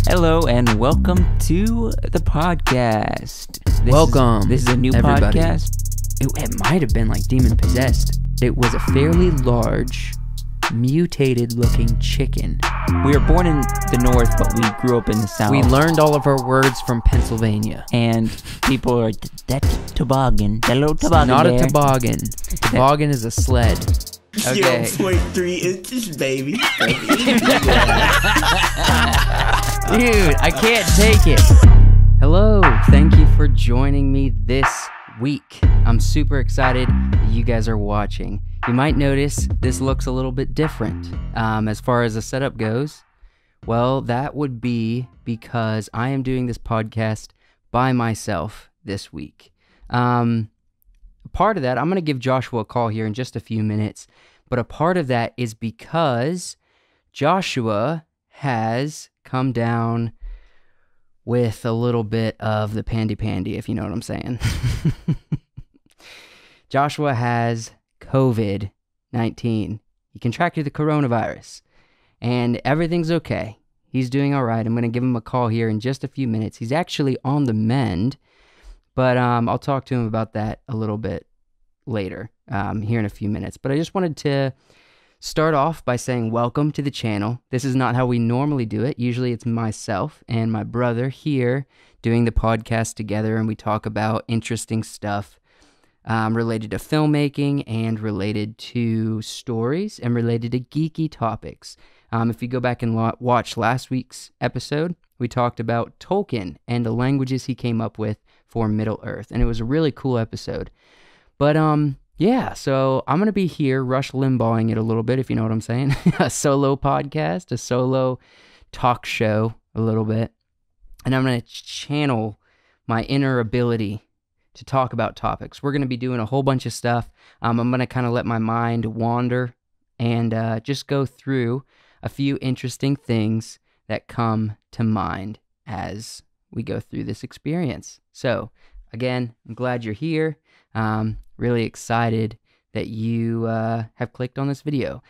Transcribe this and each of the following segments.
Hello and welcome to the podcast. This is a new everybody. podcast. It might have been like demon possessed. It was a fairly large, mutated-looking chicken. We were born in the north, but we grew up in the south. We learned all of our words from Pennsylvania. And people are, that's toboggan. That little toboggan Not there. a toboggan. A toboggan is a sled. Okay. 0.3 inches, baby. Dude, I can't take it. Hello, thank you for joining me this week. I'm super excited that you guys are watching. You might notice this looks a little bit different as far as the setup goes. Well, that would be because I am doing this podcast by myself this week. Part of that, I'm going to give Joshua a call here in just a few minutes, but a part of that is because Joshua has come down with a little bit of the pandy, if you know what I'm saying. Joshua has COVID-19. He contracted the coronavirus, and everything's okay. He's doing all right. I'm going to give him a call here in just a few minutes. He's actually on the mend, but I'll talk to him about that a little bit later here in a few minutes. But I just wanted to start off by saying welcome to the channel. This is not how we normally do it. Usually it's myself and my brother here doing the podcast together, and we talk about interesting stuff related to filmmaking and related to stories and related to geeky topics. If you go back and watch last week's episode, we talked about Tolkien and the languages he came up with for Middle-earth, and it was a really cool episode. But yeah, so I'm going to be here Rush Limbaughing it a little bit, if you know what I'm saying. A solo podcast, a solo talk show a little bit. And I'm going to channel my inner ability to talk about topics. We're going to be doing a whole bunch of stuff. I'm going to kind of let my mind wander and just go through a few interesting things that come to mind as we go through this experience. So, again, I'm glad you're here. Really excited that you have clicked on this video.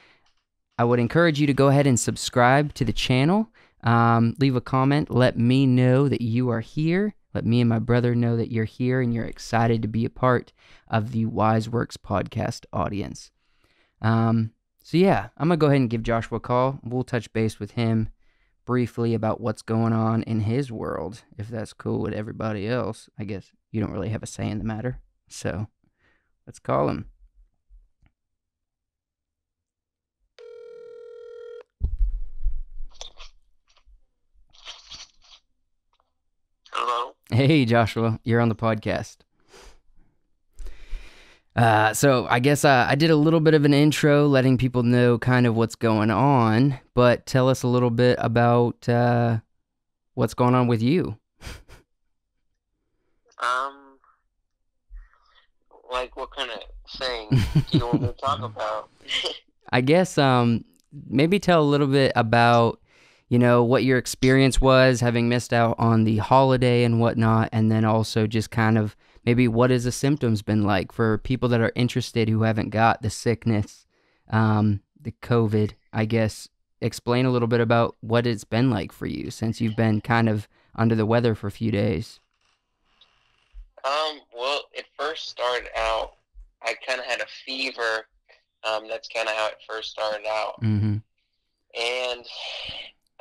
I would encourage you to go ahead and subscribe to the channel. Leave a comment. Let me know that you are here. Let me and my brother know that you're here and you're excited to be a part of the Wise Works podcast audience. So yeah, I'm going to go ahead and give Joshua a call. We'll touch base with him briefly about what's going on in his world, if that's cool with everybody else. I guess you don't really have a say in the matter. So let's call him. Hello? Hey, Joshua, you're on the podcast. So I guess I did a little bit of an intro, letting people know kind of what's going on, but tell us a little bit about what's going on with you. Like what kind of thing do you want me to talk about? I guess maybe tell a little bit about, you know, what your experience was having missed out on the holiday and whatnot, and then also just kind of maybe what has the symptoms been like for people that are interested who haven't got the sickness, the COVID, I guess. Explain a little bit about what it's been like for you since you've been kind of under the weather for a few days. Well, it first started out, I kind of had a fever. That's kind of how it first started out. Mm-hmm. And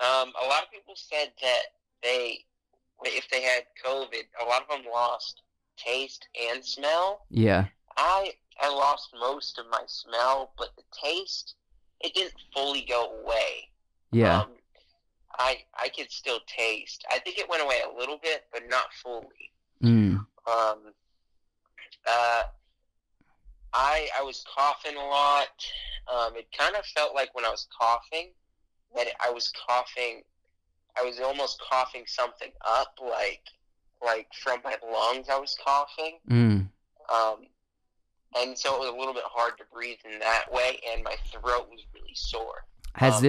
a lot of people said that if they had COVID, a lot of them lost taste and smell. Yeah. I lost most of my smell, but the taste, it didn't fully go away. Yeah. I could still taste. I think it went away a little bit, but not fully. Mm. I was coughing a lot. It kind of felt like when I was coughing that I was almost coughing something up, like from my lungs I was coughing. Mm. And so it was a little bit hard to breathe in that way, and my throat was really sore. Has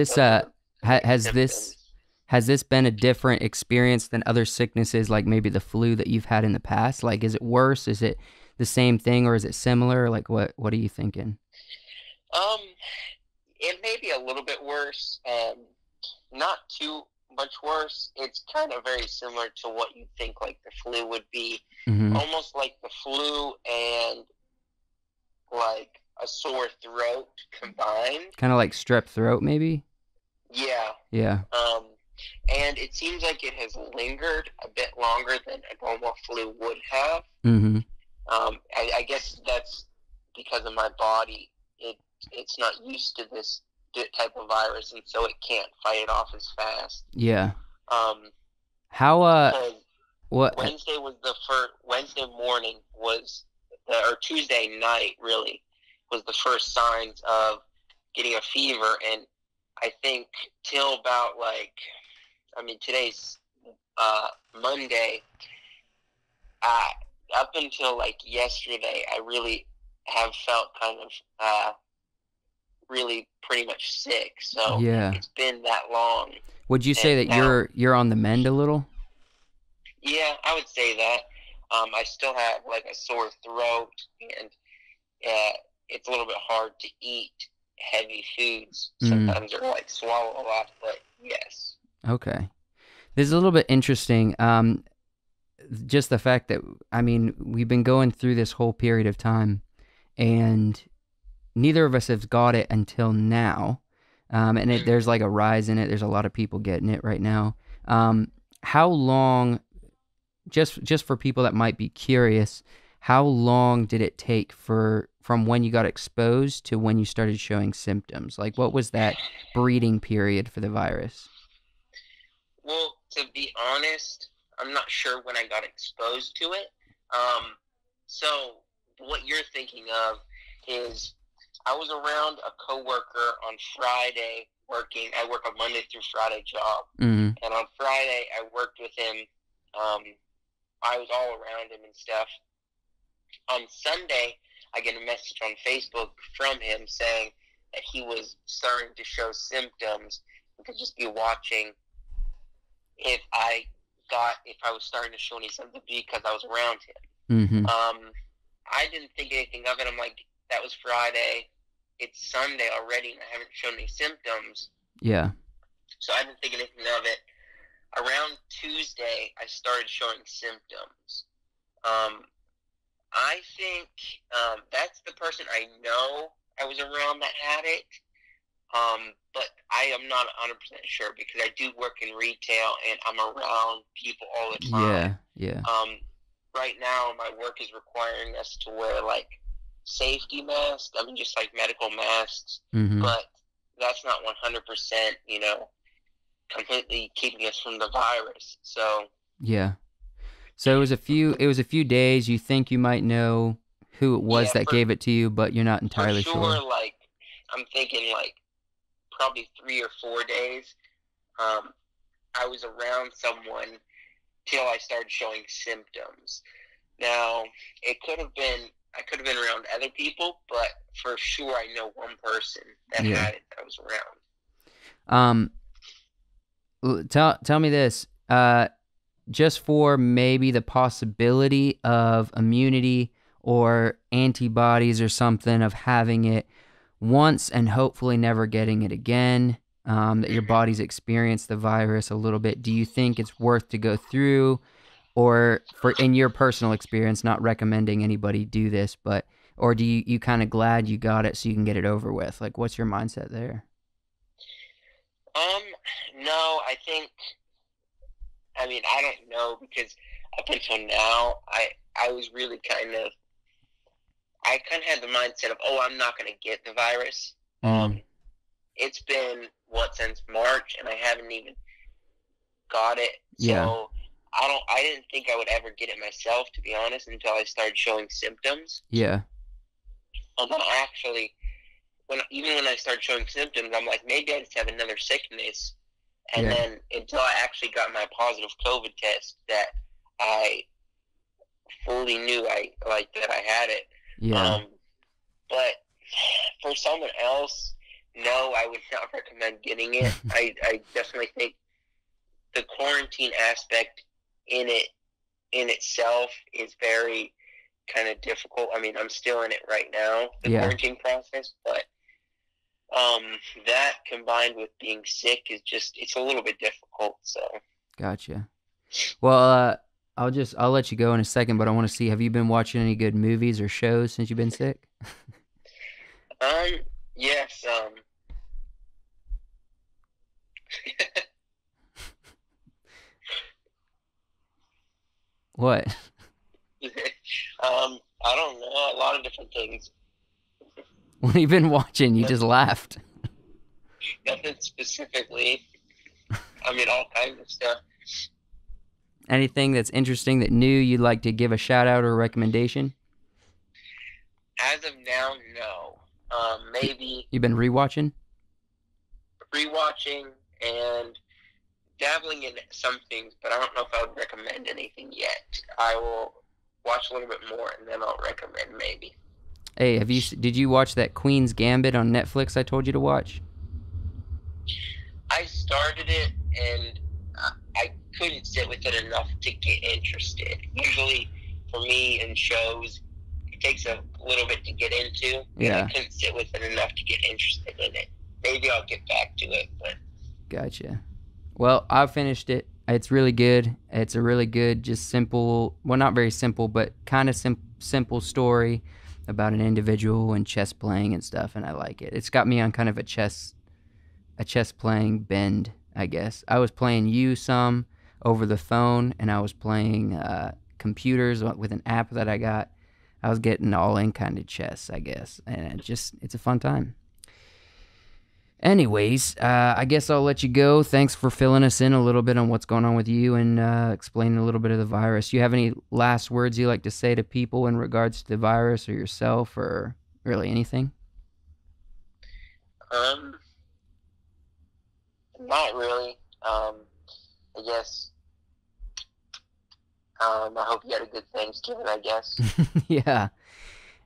this been a different experience than other sicknesses, like maybe the flu that you've had in the past? Like, is it worse? Is it the same thing, or is it similar? Like, what are you thinking? It may be a little bit worse. Not too much worse. It's kind of very similar to what you think like the flu would be. Mm-hmm. Almost like the flu and like a sore throat combined. Kind of like strep throat, maybe? Yeah. Yeah. And it seems like it has lingered a bit longer than a normal flu would have. Mm-hmm. I guess that's because of my body. It's not used to this type of virus, and so it can't fight it off as fast. Yeah. How what? Wednesday was the first. Wednesday morning was, or Tuesday night really was the first signs of getting a fever, and I think till about today's Monday. Up until like yesterday, I really have felt kind of really pretty much sick. So Yeah. it's been that long. Would you say that you're on the mend a little? Yeah, I would say that. I still have like a sore throat, and it's a little bit hard to eat heavy foods sometimes, or like swallow a lot. But yes. Okay, this is a little bit interesting. Just the fact that, I mean, we've been going through this whole period of time, and neither of us have got it until now. And there's like a rise in it. There's a lot of people getting it right now. How long, just for people that might be curious, how long did it take from when you got exposed to when you started showing symptoms? Like, what was that breeding period for the virus? Well, to be honest, I'm not sure when I got exposed to it. So what you're thinking of is I was around a coworker on Friday working. I work a Monday through Friday job. Mm-hmm. And on Friday, I worked with him. I was all around him and stuff. On Sunday, I get a message on Facebook from him saying that he was starting to show symptoms and could just be watching if I was starting to show any symptoms because I was around him. Mm-hmm. I didn't think anything of it. I'm like, that was Friday. It's Sunday already, and I haven't shown any symptoms. Yeah. So I didn't think anything of it. Around Tuesday, I started showing symptoms. I think that's the person I know I was around that had it. But I am not 100% sure because I do work in retail and I'm around people all the time. Yeah. Right now, my work is requiring us to wear like safety masks. I mean, just like medical masks. Mm-hmm. But that's not 100%, completely keeping us from the virus. So yeah. So it was a few days. You think you might know who it was that gave it to you, but you're not entirely sure. Like, I'm thinking like probably 3 or 4 days. I was around someone till I started showing symptoms. Now, I could have been around other people, but for sure I know one person that had it that I was around. Tell me this, just for maybe the possibility of immunity or antibodies or something of having it once and hopefully never getting it again, that your body's experienced the virus a little bit. Do you think it's worth to go through, or in your personal experience, not recommending anybody do this, or do you kind of glad you got it so you can get it over with? Like, what's your mindset there? No, I don't know, because up until now, I was really I kind of had the mindset of, I'm not going to get the virus. It's been, since March, and I haven't even got it. So I didn't think I would ever get it myself, to be honest, until I started showing symptoms. Yeah. And then actually, even when I started showing symptoms, I'm like, maybe I just have another sickness. And then until I actually got my positive COVID test, that I fully knew that I had it. Yeah. But for someone else, no, I would not recommend getting it. I definitely think the quarantine aspect in itself is very kind of difficult. I mean, I'm still in it right now, the quarantine process, but Um, that combined with being sick is it's a little bit difficult. So, Gotcha. Well, I'll let you go in a second, but I want to see, have you been watching any good movies or shows since you've been sick? yes, What? I don't know, a lot of different things. What have you been watching? You just laughed. Nothing specifically. I mean, all kinds of stuff. Anything that's interesting that new you'd like to give a shout out or a recommendation? As of now, no. Maybe You've been rewatching? rewatching and dabbling in some things, but I don't know if I would recommend anything yet. I will watch a little bit more and then I'll recommend maybe. Hey, did you watch that Queen's Gambit on Netflix I told you to watch? I started it and I couldn't sit with it enough to get interested. Usually, for me in shows, it takes a little bit to get into. Yeah. And I couldn't sit with it enough to get interested in it. Maybe I'll get back to it, but... Gotcha. Well, I finished it. It's really good. It's a really good, just simple, well, not very simple, but kind of simple story about an individual and chess playing and stuff, and I like it. It's got me on kind of a chess playing bend, I guess. I was playing some over the phone, and I was playing computers with an app that I got. I was getting all in kind of chess, I guess, and it's a fun time. Anyways, I guess I'll let you go. Thanks for filling us in a little bit on what's going on with you and explaining a little bit of the virus. You have any last words you like to say to people in regards to the virus or yourself or really anything? Not really. I guess. I hope you had a good Thanksgiving, I guess. Yeah.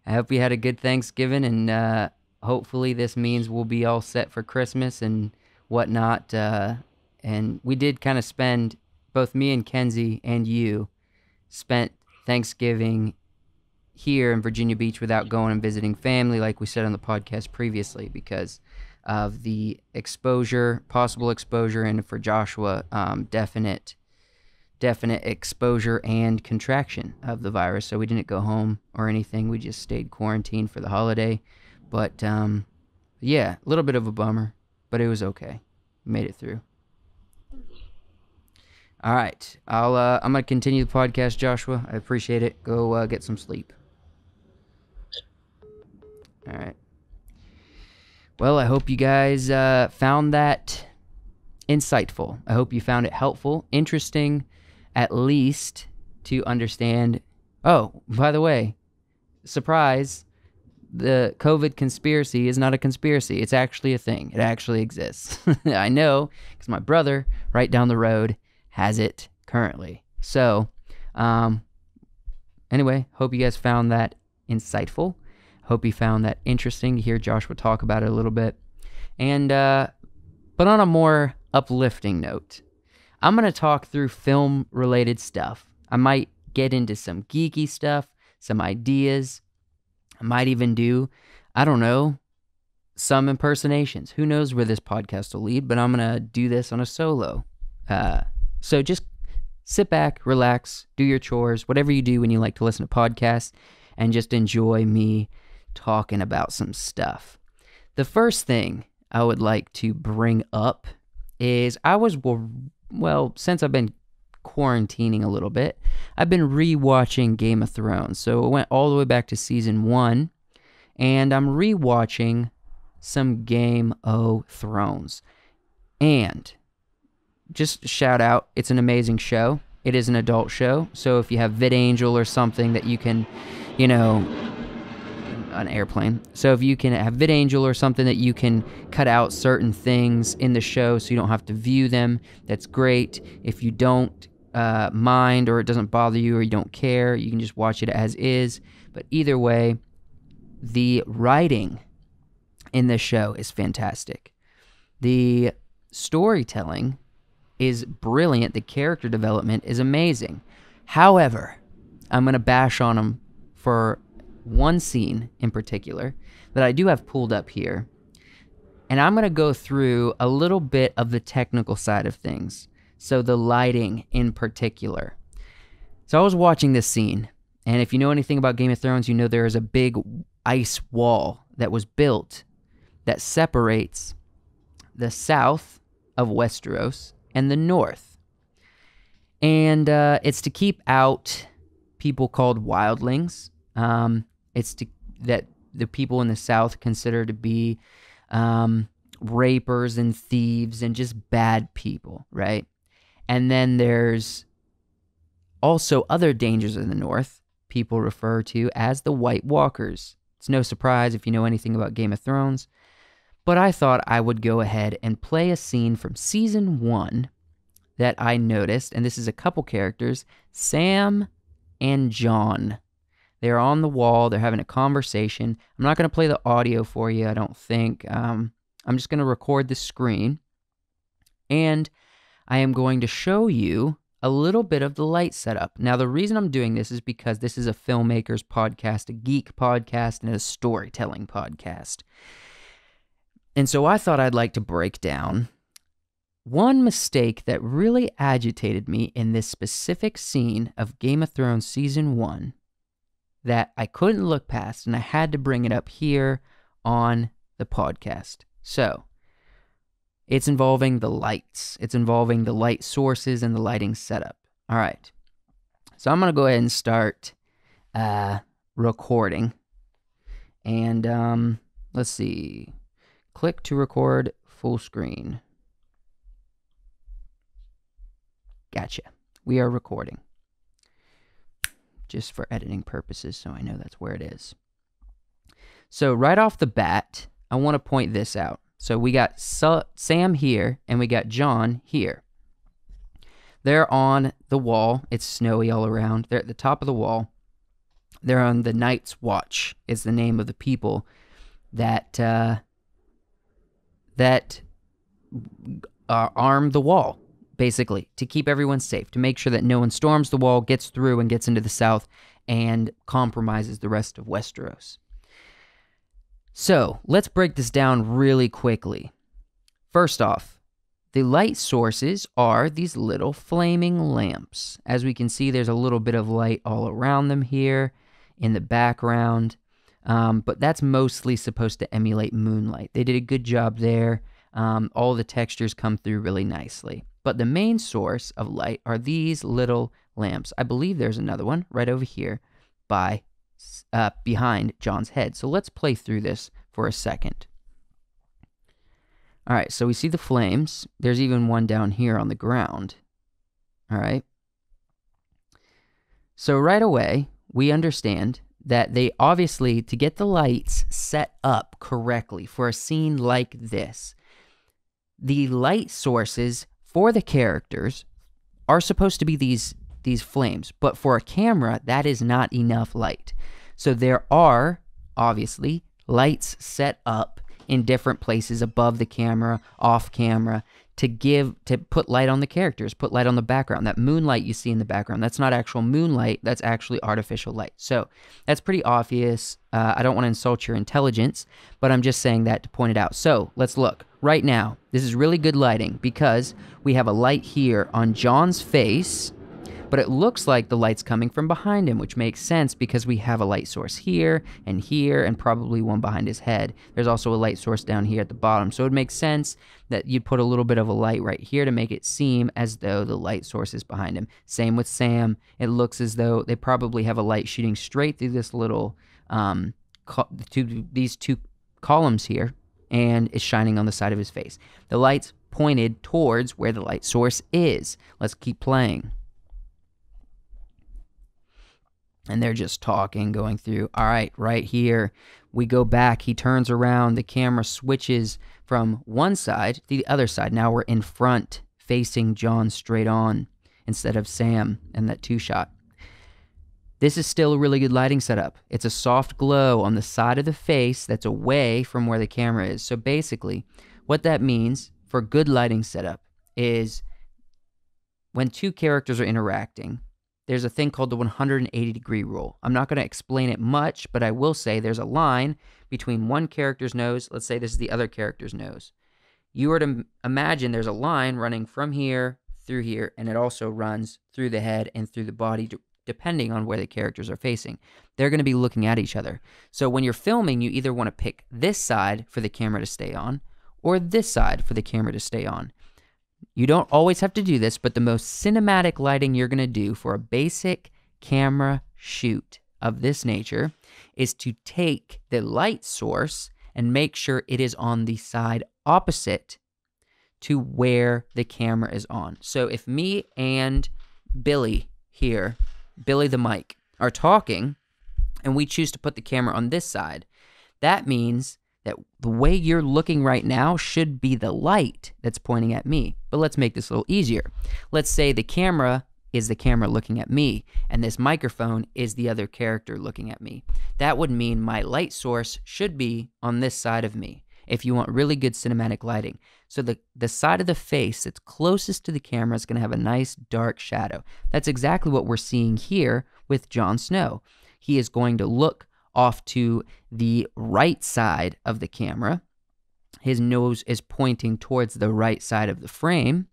I hope you had a good Thanksgiving, and hopefully this means we'll be all set for Christmas and whatnot. And we did kind of spend, both me and Kenzie and you, spent Thanksgiving here in Virginia Beach without going and visiting family like we said on the podcast previously because of the possible exposure, and for Joshua, definite exposure and contraction of the virus. So we didn't go home or anything. We just stayed quarantined for the holiday. But yeah, a little bit of a bummer, but it was okay. Made it through. All right, I'm gonna continue the podcast, Joshua. I appreciate it. Go get some sleep. All right. Well, I hope you guys found that insightful. I hope you found it helpful, interesting, at least to understand. Oh, by the way, surprise, the COVID conspiracy is not a conspiracy. It's actually a thing. It actually exists. I know, because my brother right down the road has it currently. So, anyway, hope you guys found that insightful. Hope you found that interesting to hear Joshua talk about it a little bit. And, but on a more uplifting note, I'm going to talk through film-related stuff. I might get into some geeky stuff, some ideas. I might even do, I don't know, some impersonations. Who knows where this podcast will lead, but I'm going to do this on a solo. So just sit back, relax, do your chores, whatever you do when you like to listen to podcasts, and just enjoy me talking about some stuff. The first thing I would like to bring up is since I've been quarantining a little bit, I've been rewatching Game of Thrones. So I went all the way back to season 1, and I'm rewatching some Game of Thrones. And just shout out, it's an amazing show. It is an adult show, so if you have VidAngel or something that you can, an airplane. So if you can have VidAngel or something that you can cut out certain things in the show so you don't have to view them, that's great. If you don't mind, or it doesn't bother you, or you don't care, you can just watch it as is. But either way, the writing in this show is fantastic. The storytelling is brilliant. The character development is amazing. However, I'm going to bash on them for one scene in particular that I do have pulled up here. And I'm going to go through a little bit of the technical side of things. So the lighting in particular. So I was watching this scene, and if you know anything about Game of Thrones, you know there is a big ice wall that was built that separates the south of Westeros and the north. And it's to keep out people called wildlings. That the people in the south consider to be rapers and thieves and just bad people, right? And then there's also other dangers in the north people refer to as the White Walkers. It's no surprise if you know anything about Game of Thrones, but I thought I would go ahead and play a scene from season 1 that I noticed, and this is a couple characters, Sam and Jon. They're on the wall, they're having a conversation. I'm not going to play the audio for you, I don't think. I'm just going to record the screen, and I am going to show you a little bit of the light setup. Now, the reason I'm doing this is because this is a filmmaker's podcast, a geek podcast, and a storytelling podcast. And so I thought I'd like to break down one mistake that really agitated me in this specific scene of Game of Thrones Season 1 that I couldn't look past, and I had to bring it up here on the podcast. So, it's involving the lights. It's involving the light sources and the lighting setup. All right. So I'm going to go ahead and start recording. And let's see. Click to record full screen. Gotcha. We are recording. Just for editing purposes, so I know that's where it is. So right off the bat, I want to point this out. So we got Sam here, and we got Jon here. They're on the wall. It's snowy all around. They're at the top of the wall. They're on the Night's Watch, is the name of the people that arm the wall, basically, to keep everyone safe, to make sure that no one storms the wall, gets through, and gets into the south, and compromises the rest of Westeros. So, let's break this down really quickly. First off, the light sources are these little flaming lamps. As we can see, there's a little bit of light all around them here in the background, but that's mostly supposed to emulate moonlight. They did a good job there. All the textures come through really nicely. But the main source of light are these little lamps. I believe there's another one right over here behind Jon's head. So let's play through this for a second. All right, so we see the flames. There's even one down here on the ground. All right. So right away, we understand that they obviously, to get the lights set up correctly for a scene like this, the light sources for the characters are supposed to be these flames, but for a camera, that is not enough light. So there are, obviously, lights set up in different places above the camera, off camera, to put light on the characters, put light on the background. That moonlight you see in the background, that's not actual moonlight, that's actually artificial light. So that's pretty obvious. I don't want to insult your intelligence, but I'm just saying that to point it out. So let's look. Right now, this is really good lighting because we have a light here on Jon's face, but it looks like the light's coming from behind him, which makes sense because we have a light source here and probably one behind his head. There's also a light source down here at the bottom. So it makes sense that you'd put a little bit of a light right here to make it seem as though the light source is behind him. Same with Sam. It looks as though they probably have a light shooting straight through this little, these two columns here, and it's shining on the side of his face. The light's pointed towards where the light source is. Let's keep playing. And they're just talking, going through. All right, right here, we go back. He turns around. The camera switches from one side to the other side. Now we're in front, facing Jon straight on instead of Sam and that two-shot. This is still a really good lighting setup. It's a soft glow on the side of the face that's away from where the camera is. So basically, what that means for good lighting setup is when two characters are interacting, there's a thing called the 180-degree rule. I'm not going to explain it much, but I will say there's a line between one character's nose. Let's say this is the other character's nose. You were to imagine there's a line running from here through here, and it also runs through the head and through the body, depending on where the characters are facing. They're going to be looking at each other. So when you're filming, you either want to pick this side for the camera to stay on or this side for the camera to stay on. You don't always have to do this, but the most cinematic lighting you're going to do for a basic camera shoot of this nature is to take the light source and make sure it is on the side opposite to where the camera is on. So if me and Billy here, Billy the mic, are talking and we choose to put the camera on this side, that means that the way you're looking right now should be the light that's pointing at me. But let's make this a little easier. Let's say the camera is the camera looking at me, and this microphone is the other character looking at me. That would mean my light source should be on this side of me if you want really good cinematic lighting. So the side of the face that's closest to the camera is going to have a nice dark shadow. That's exactly what we're seeing here with Jon Snow. He is going to look off to the right side of the camera. His nose is pointing towards the right side of the frame,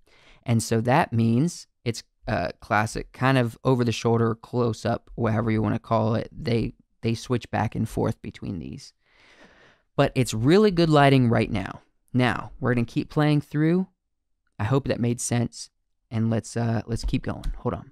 and so that means it's classic kind of over the shoulder, close up, whatever you want to call it. They switch back and forth between these, but it's really good lighting right now. Now we're gonna keep playing through. I hope that made sense, and let's keep going. Hold on.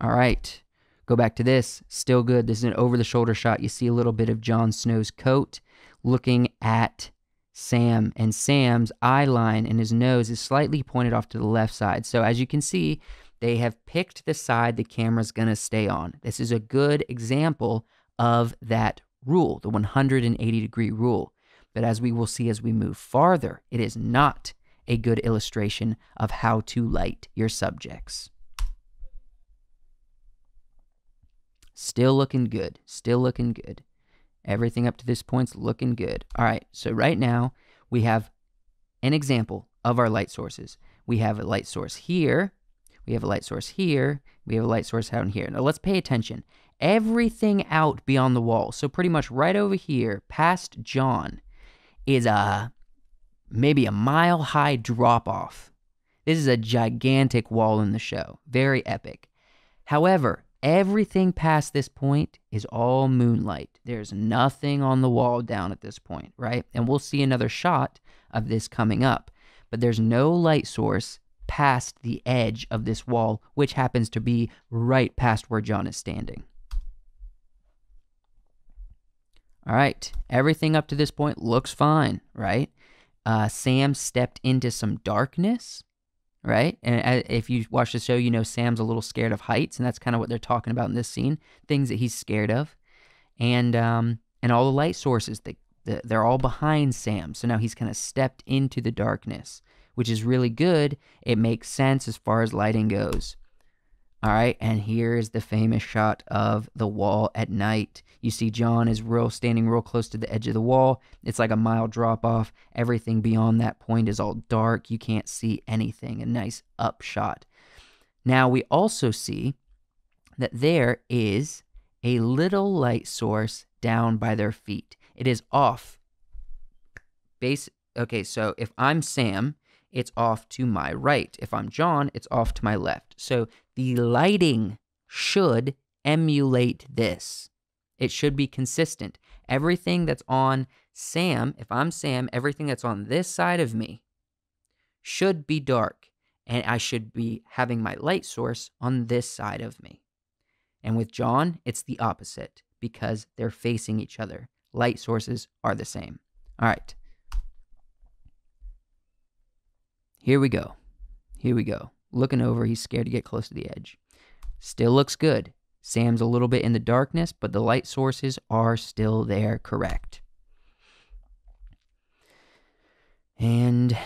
All right. Go back to this. Still good. This is an over-the-shoulder shot. You see a little bit of Jon Snow's coat looking at Sam, and Sam's eye line and his nose is slightly pointed off to the left side. So as you can see, they have picked the side the camera's going to stay on. This is a good example of that rule, the 180-degree rule. But as we will see as we move farther, it is not a good illustration of how to light your subjects. Still looking good. Still looking good. Everything up to this point's looking good. All right, so right now we have an example of our light sources. We have a light source here. We have a light source here. We have a light source out in here. Now let's pay attention. Everything out beyond the wall, so pretty much right over here past Jon, is maybe a mile-high drop-off. This is a gigantic wall in the show. Very epic. However, everything past this point is all moonlight. There's nothing on the wall down at this point, right? And we'll see another shot of this coming up. But there's no light source past the edge of this wall, which happens to be right past where Jon is standing. All right, everything up to this point looks fine, right? Sam stepped into some darkness, right? And if you watch the show, you know Sam's a little scared of heights, and that's kind of what they're talking about in this scene, things that he's scared of. And all the light sources, they're all behind Sam, so now he's kind of stepped into the darkness, which is really good. It makes sense as far as lighting goes. All right, and here is the famous shot of the wall at night. You see Jon is standing real close to the edge of the wall. It's like a mile drop off. Everything beyond that point is all dark. You can't see anything. A nice up shot. Now we also see that there is a little light source down by their feet. It is off. Okay, so if I'm Sam, it's off to my right. If I'm Jon, it's off to my left. So the lighting should emulate this. It should be consistent. Everything that's on Sam, if I'm Sam, everything that's on this side of me should be dark. And I should be having my light source on this side of me. And with Jon, it's the opposite because they're facing each other. Light sources are the same. All right. Here we go. Here we go. Looking over, he's scared to get close to the edge. Still looks good. Sam's a little bit in the darkness, but the light sources are still there, correct. And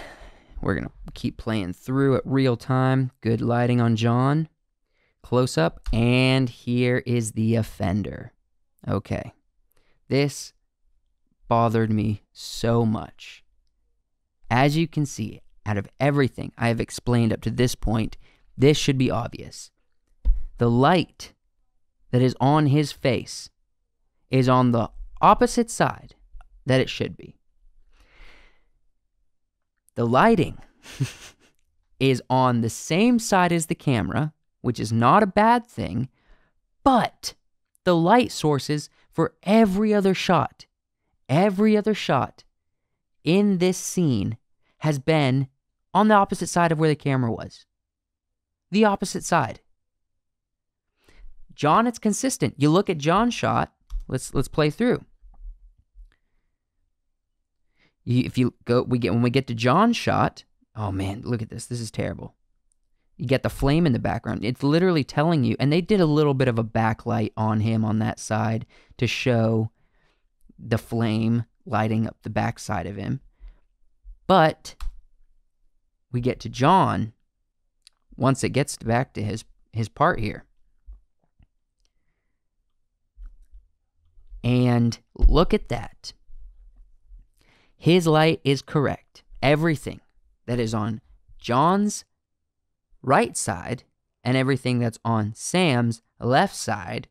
we're going to keep playing through at real time. Good lighting on Jon. Close up, and here is the offender. Okay. This bothered me so much. As you can see, out of everything I have explained up to this point, this should be obvious. the light that is on his face is on the opposite side that it should be. The lighting is on the same side as the camera, which is not a bad thing, but the light sources for every other shot in this scene has been on the opposite side of where the camera was. The opposite side. John, it's consistent. You look at John's shot. Let's play through. When we get to John's shot, oh man, look at this. This is terrible. You get the flame in the background. It's literally telling you, and they did a little bit of a backlight on him on that side to show the flame lighting up the backside of him. But we get to John once it gets back to his part here. And look at that. His light is correct. Everything that is on John's right side and everything that's on Sam's left side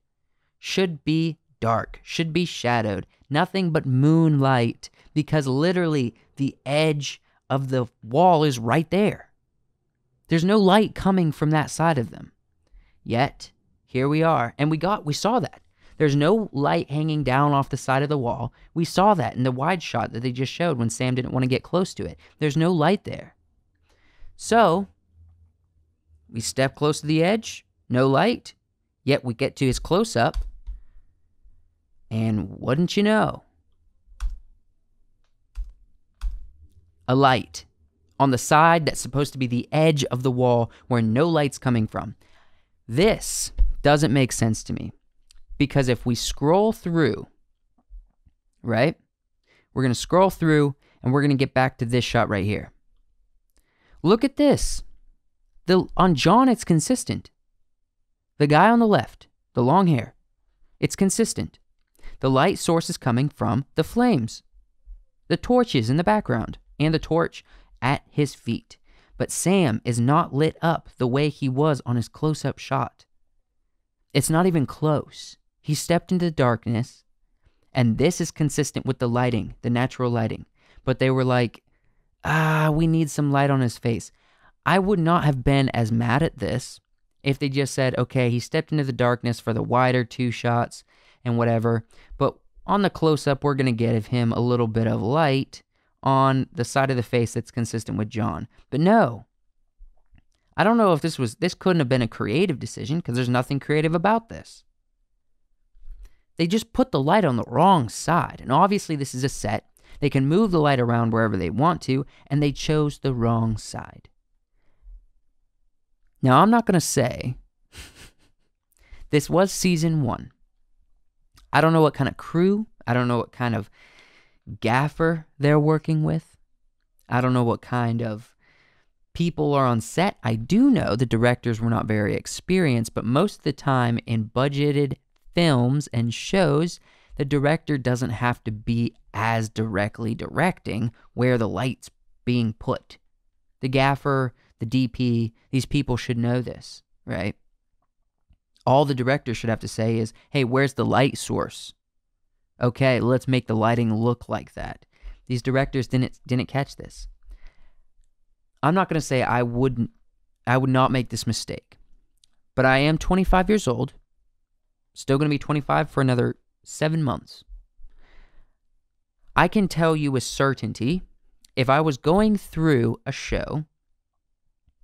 should be dark, should be shadowed. Nothing but moonlight, because literally the edge of the wall is right there. There's no light coming from that side of them. Yet, here we are. And we saw that. There's no light hanging down off the side of the wall. We saw that in the wide shot that they just showed when Sam didn't want to get close to it. There's no light there. So, we step close to the edge, no light, yet we get to his close-up, and wouldn't you know, a light on the side that's supposed to be the edge of the wall where no light's coming from. This doesn't make sense to me. Because if we scroll through, right? We're going to scroll through and we're going to get back to this shot right here. Look at this. On John, it's consistent. The guy on the left, the long hair, it's consistent. The light source is coming from the flames, the torches in the background, and the torch at his feet. But Sam is not lit up the way he was on his close-up shot. It's not even close. He stepped into the darkness, and this is consistent with the lighting, the natural lighting. But they were like, we need some light on his face. I would not have been as mad at this if they just said, okay, he stepped into the darkness for the wider two shots and whatever, but on the close-up, we're going to give him a little bit of light on the side of the face that's consistent with John. But no. I don't know if this couldn't have been a creative decision, because there's nothing creative about this. They just put the light on the wrong side, and obviously this is a set. They can move the light around wherever they want to, and they chose the wrong side. Now, I'm not going to say this was season 1. I don't know what kind of crew, I don't know what kind of gaffer they're working with. I don't know what kind of people are on set. I do know the directors were not very experienced, but most of the time in budgeted films and shows, the director doesn't have to be as directly directing where the light's being put. The gaffer, the DP, these people should know this, right? All the director should have to say is, hey, where's the light source? Okay, let's make the lighting look like that. These directors didn't catch this. I'm not going to say I would not make this mistake. But I am 25 years old. Still going to be 25 for another 7 months. I can tell you with certainty, if I was going through a show,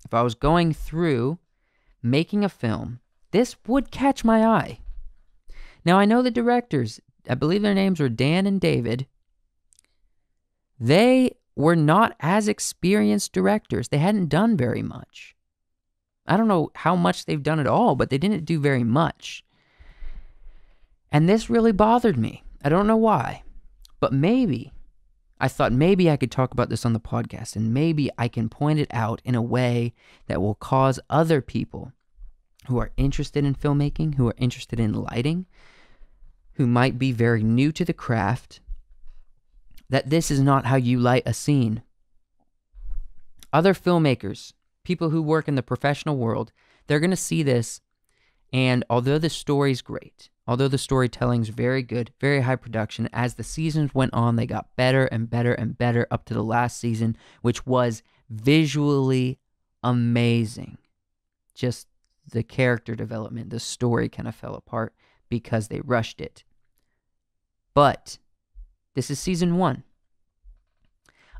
if I was going through making a film, this would catch my eye. Now, I know the directors, I believe their names were Dan and David. They were not as experienced directors. They hadn't done very much. I don't know how much they've done at all, but they didn't do very much. And this really bothered me. I don't know why. But I thought maybe I could talk about this on the podcast, and maybe I can point it out in a way that will cause other people who are interested in filmmaking, who are interested in lighting, who might be very new to the craft, that this is not how you light a scene. Other filmmakers, people who work in the professional world, they're going to see this And although the story's great, although the storytelling's very good, very high production, as the seasons went on, they got better and better and better up to the last season, which was visually amazing. Just the character development, the story kind of fell apart because they rushed it. But this is season 1.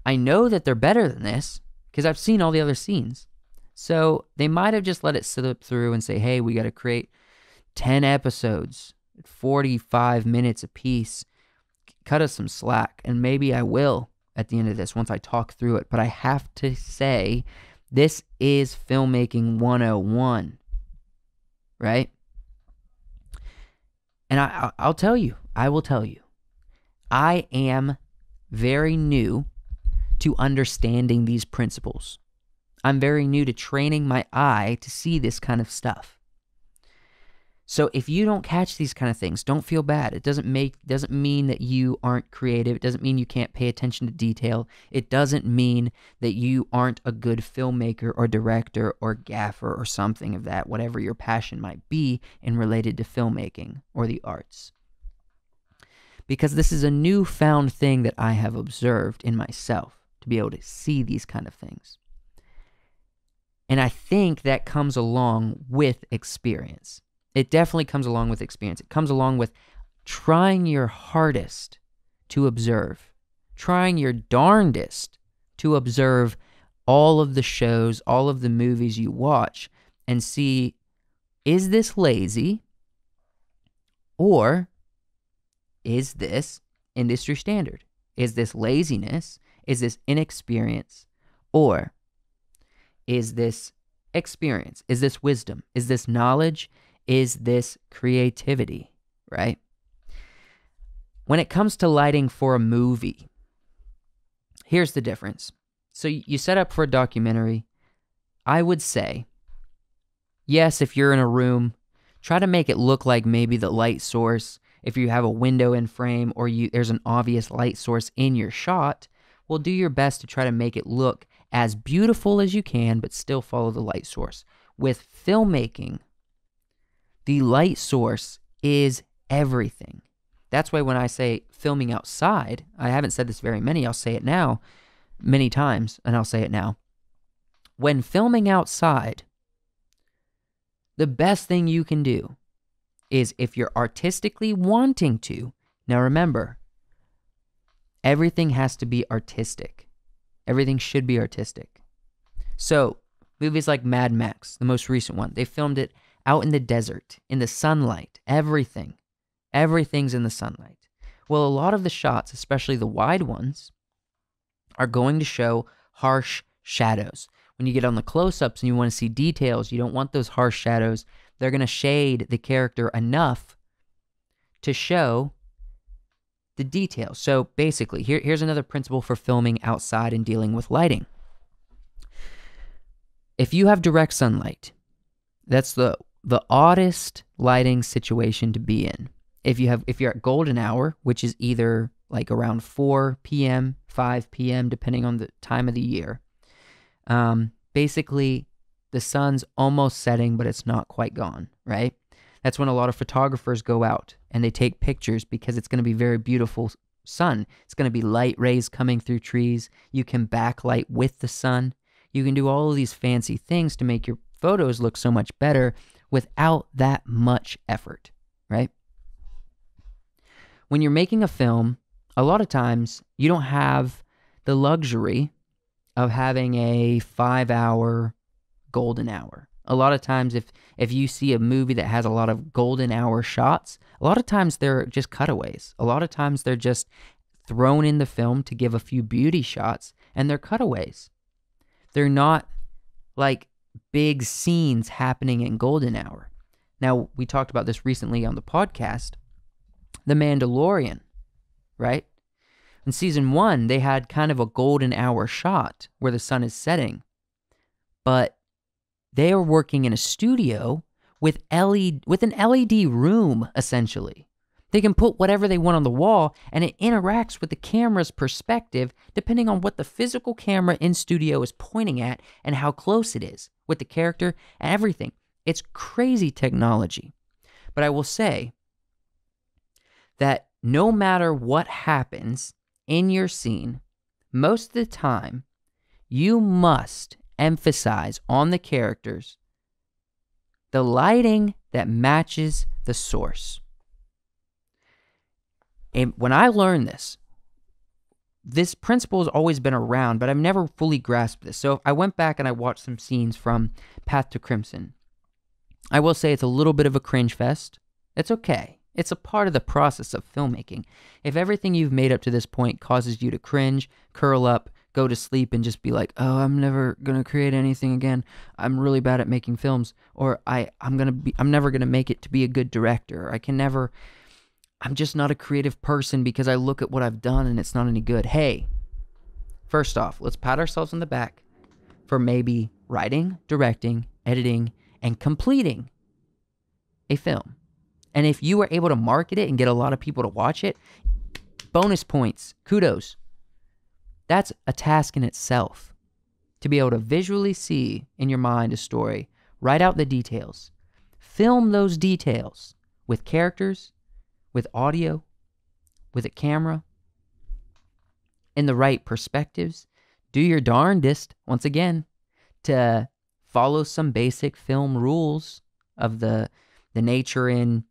I know that they're better than this because I've seen all the other scenes. So they might have just let it slip through and say, hey, we got to create 10 episodes, 45 minutes apiece. Cut us some slack. And maybe I will at the end of this once I talk through it. But I have to say, this is filmmaking 101, right? And I'll tell you, I will tell you, I am very new to understanding these principles. I'm very new to training my eye to see this kind of stuff. So if you don't catch these kind of things, don't feel bad. It doesn't mean that you aren't creative. It doesn't mean you can't pay attention to detail. It doesn't mean that you aren't a good filmmaker or director or gaffer or something of that, whatever your passion might be in related to filmmaking or the arts. Because this is a newfound thing that I have observed in myself, to be able to see these kind of things. And I think that comes along with experience. It definitely comes along with experience. It comes along with trying your hardest to observe, trying your darndest to observe all of the shows, all of the movies you watch and see, is this lazy or is this industry standard? Is this laziness? Is this inexperience? Or is this experience? Is this wisdom? Is this knowledge? Is this creativity, right? When it comes to lighting for a movie, here's the difference. So you set up for a documentary. I would say, yes, if you're in a room, try to make it look like maybe the light source. If you have a window in frame or there's an obvious light source in your shot, well, do your best to try to make it look as beautiful as you can, but still follow the light source. With filmmaking, the light source is everything. That's why when I say filming outside, I haven't said this very many, I'll say it now many times, and I'll say it now. When filming outside, the best thing you can do is if you're artistically wanting to, now remember, everything has to be artistic. Everything should be artistic. So, movies like Mad Max, the most recent one, they filmed it out in the desert, in the sunlight, everything. Everything's in the sunlight. Well, a lot of the shots, especially the wide ones, are going to show harsh shadows. When you get on the close-ups and you want to see details, you don't want those harsh shadows. They're going to shade the character enough to show the details. So basically, here's another principle for filming outside and dealing with lighting. If you have direct sunlight, that's the oddest lighting situation to be in. If you're at golden hour, which is either like around 4 p.m., 5 p.m., depending on the time of the year, basically the sun's almost setting, but it's not quite gone, right? That's when a lot of photographers go out and they take pictures because it's going to be very beautiful sun. It's going to be light rays coming through trees. You can backlight with the sun. You can do all of these fancy things to make your photos look so much better without that much effort, right? When you're making a film, a lot of times you don't have the luxury of having a 5-hour golden hour. A lot of times if you see a movie that has a lot of golden hour shots, a lot of times they're just cutaways. A lot of times they're just thrown in the film to give a few beauty shots, and they're cutaways. They're not like big scenes happening in golden hour. Now, we talked about this recently on the podcast, The Mandalorian, right? In season 1, they had kind of a golden hour shot where the sun is setting, but they are working in a studio with an LED room, essentially. They can put whatever they want on the wall, and it interacts with the camera's perspective depending on what the physical camera in studio is pointing at and how close it is with the character and everything. It's crazy technology. But I will say that no matter what happens in your scene, most of the time, you must emphasize on the characters the lighting that matches the source. And when I learned this principle has always been around, but I've never fully grasped this. So I went back and I watched some scenes from Path to Crimson. I will say it's a little bit of a cringe fest. It's okay. It's a part of the process of filmmaking. If everything you've made up to this point causes you to cringe, curl up, go to sleep, and just be like, oh, I'm never going to create anything again. I'm really bad at making films. Or I'm never going to make it to be a good director. I'm just not a creative person because I look at what I've done and it's not any good. Hey, first off, let's pat ourselves on the back for maybe writing, directing, editing, and completing a film. And if you were able to market it and get a lot of people to watch it, bonus points, kudos. That's a task in itself. To be able to visually see in your mind a story, write out the details, film those details with characters, with audio, with a camera, in the right perspectives, do your darndest, once again, to follow some basic film rules of the nature in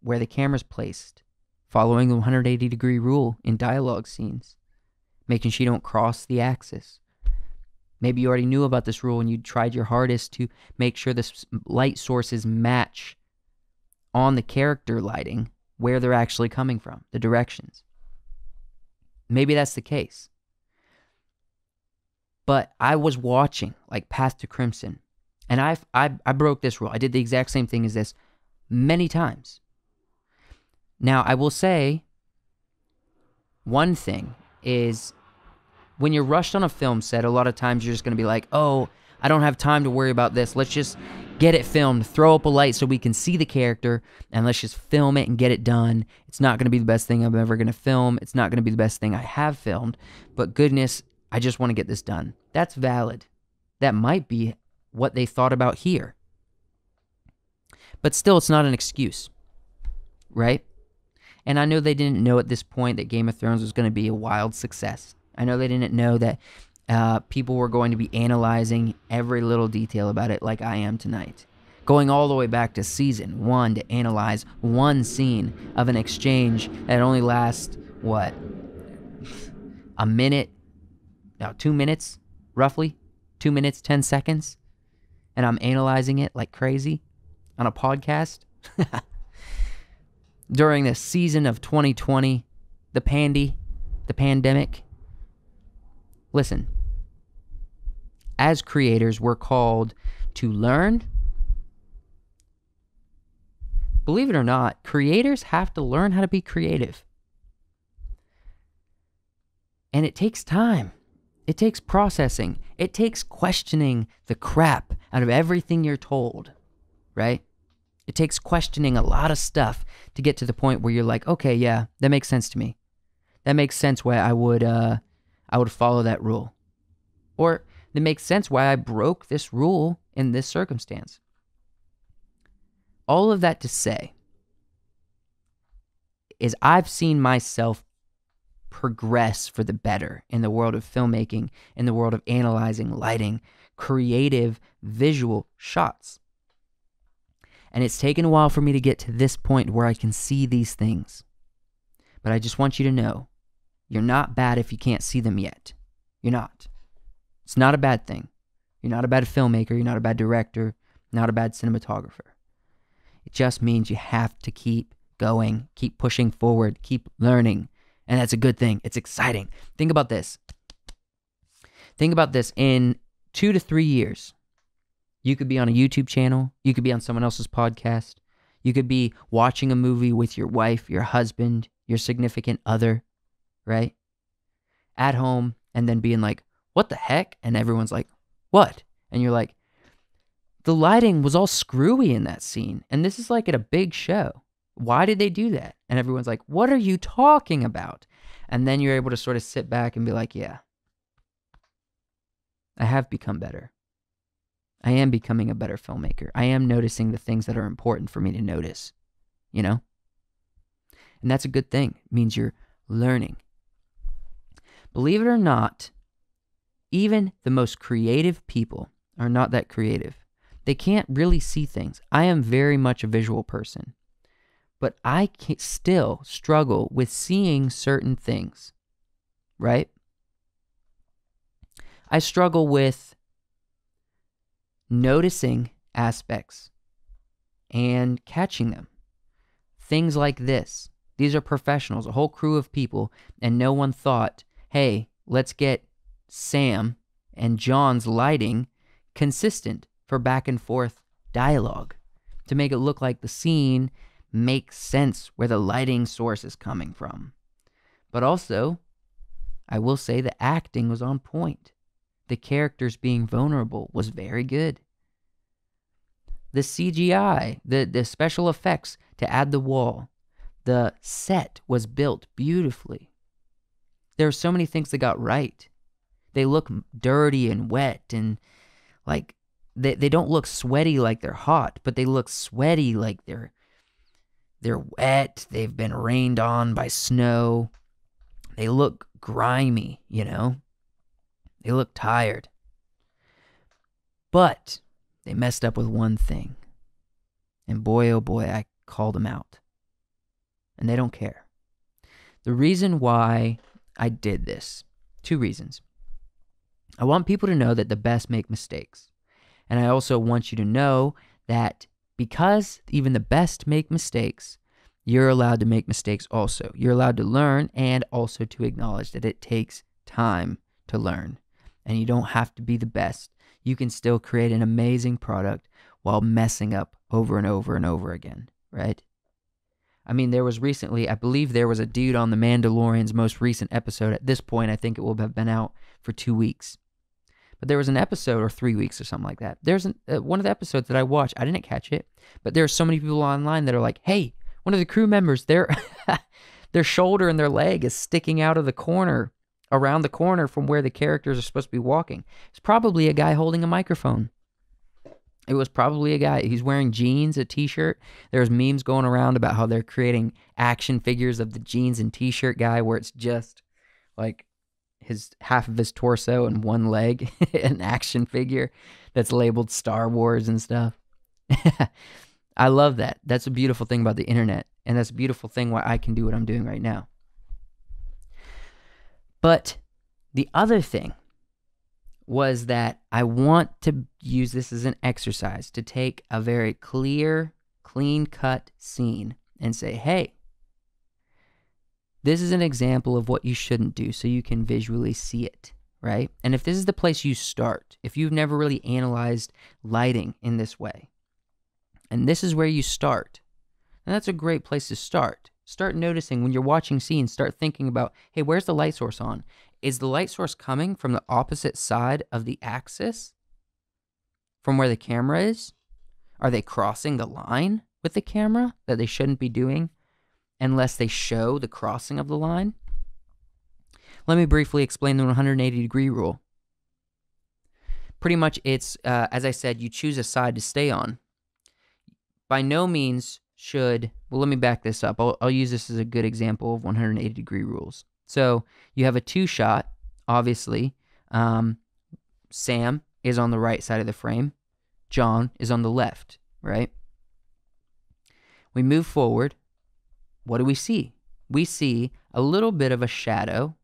where the camera's placed, following the 180-degree rule in dialogue scenes, making sure you don't cross the axis. Maybe you already knew about this rule and you tried your hardest to make sure the light sources match on the character lighting where they're actually coming from, the directions. Maybe that's the case. But I was watching like Path to Crimson, and I broke this rule. I did the exact same thing as this many times. Now, I will say one thing is when you're rushed on a film set, a lot of times you're just going to be like, oh, I don't have time to worry about this. Let's just get it filmed, throw up a light so we can see the character, and let's just film it and get it done. It's not going to be the best thing I'm ever going to film. It's not going to be the best thing I have filmed. But goodness, I just want to get this done. That's valid. That might be what they thought about here. But still, it's not an excuse, right? And I know they didn't know at this point that Game of Thrones was going to be a wild success. I know they didn't know that people were going to be analyzing every little detail about it like I am tonight. Going all the way back to season 1 to analyze one scene of an exchange that only lasts, what? A minute? No, 2 minutes, roughly. 2 minutes, 10 seconds. And I'm analyzing it like crazy on a podcast. During the season of 2020, the pandemic. Listen, as creators, we're called to learn. Believe it or not, creators have to learn how to be creative. And it takes time. It takes processing. It takes questioning the crap out of everything you're told, right? It takes questioning a lot of stuff to get to the point where you're like, okay, yeah, that makes sense to me. That makes sense why I would follow that rule. Or it makes sense why I broke this rule in this circumstance. All of that to say is I've seen myself progress for the better in the world of filmmaking, in the world of analyzing lighting, creative visual shots. And it's taken a while for me to get to this point where I can see these things. But I just want you to know, you're not bad if you can't see them yet. You're not. It's not a bad thing. You're not a bad filmmaker. You're not a bad director. Not a bad cinematographer. It just means you have to keep going, keep pushing forward, keep learning. And that's a good thing. It's exciting. Think about this. Think about this. In 2 to 3 years, you could be on a YouTube channel. You could be on someone else's podcast. You could be watching a movie with your wife, your husband, your significant other, right? At home, and then being like, what the heck? And everyone's like, what? And you're like, the lighting was all screwy in that scene. And this is like at a big show. Why did they do that? And everyone's like, what are you talking about? And then you're able to sort of sit back and be like, yeah, I have become better. I am becoming a better filmmaker. I am noticing the things that are important for me to notice, you know? And that's a good thing. It means you're learning. Believe it or not, even the most creative people are not that creative. They can't really see things. I am very much a visual person, but I can still struggle with seeing certain things, right? I struggle with noticing aspects and catching them. Things like this. These are professionals, a whole crew of people, and no one thought, hey, let's get Sam and John's lighting consistent for back and forth dialogue to make it look like the scene makes sense where the lighting source is coming from. But also, I will say the acting was on point. The characters being vulnerable was very good. The CGI, the special effects to add the wall, the set was built beautifully. There are so many things that got right. They look dirty and wet and like they don't look sweaty like they're hot, but they look sweaty like they're wet. They've been rained on by snow. They look grimy, you know? They look tired. But they messed up with one thing. And boy, oh boy, I called them out. And they don't care. The reason why I did this, 2 reasons. I want people to know that the best make mistakes. And I also want you to know that because even the best make mistakes, you're allowed to make mistakes also. You're allowed to learn and also to acknowledge that it takes time to learn. And you don't have to be the best. You can still create an amazing product while messing up over and over and over again, right? I mean, there was recently, I believe there was a dude on The Mandalorian's most recent episode. At this point, I think it will have been out for 2 weeks. But there was an episode, or 3 weeks or something like that. There's one of the episodes that I watched. I didn't catch it, but there are so many people online that are like, hey, one of the crew members, their shoulder and their leg is sticking out of the corner, around the corner from where the characters are supposed to be walking. It's probably a guy holding a microphone. It was probably a guy. He's wearing jeans, a t-shirt. There's memes going around about how they're creating action figures of the jeans and t-shirt guy where it's just like half of his torso and one leg, an action figure that's labeled Star Wars and stuff. I love that. That's a beautiful thing about the internet. And that's a beautiful thing why I can do what I'm doing right now. But the other thing was that I want to use this as an exercise to take a very clear, clean-cut scene and say, hey, this is an example of what you shouldn't do so you can visually see it, right? And if this is the place you start, if you've never really analyzed lighting in this way, and this is where you start, then that's a great place to start. Start noticing when you're watching scenes, start thinking about, hey, where's the light source on? Is the light source coming from the opposite side of the axis? From where the camera is? Are they crossing the line with the camera that they shouldn't be doing unless they show the crossing of the line? Let me briefly explain the 180-degree rule. Pretty much it's, as I said, you choose a side to stay on. By no means should, well, let me back this up. I'll use this as a good example of 180-degree rules. So you have a 2-shot, obviously. Sam is on the right side of the frame. John is on the left, right? We move forward. What do we see? We see a little bit of a shadow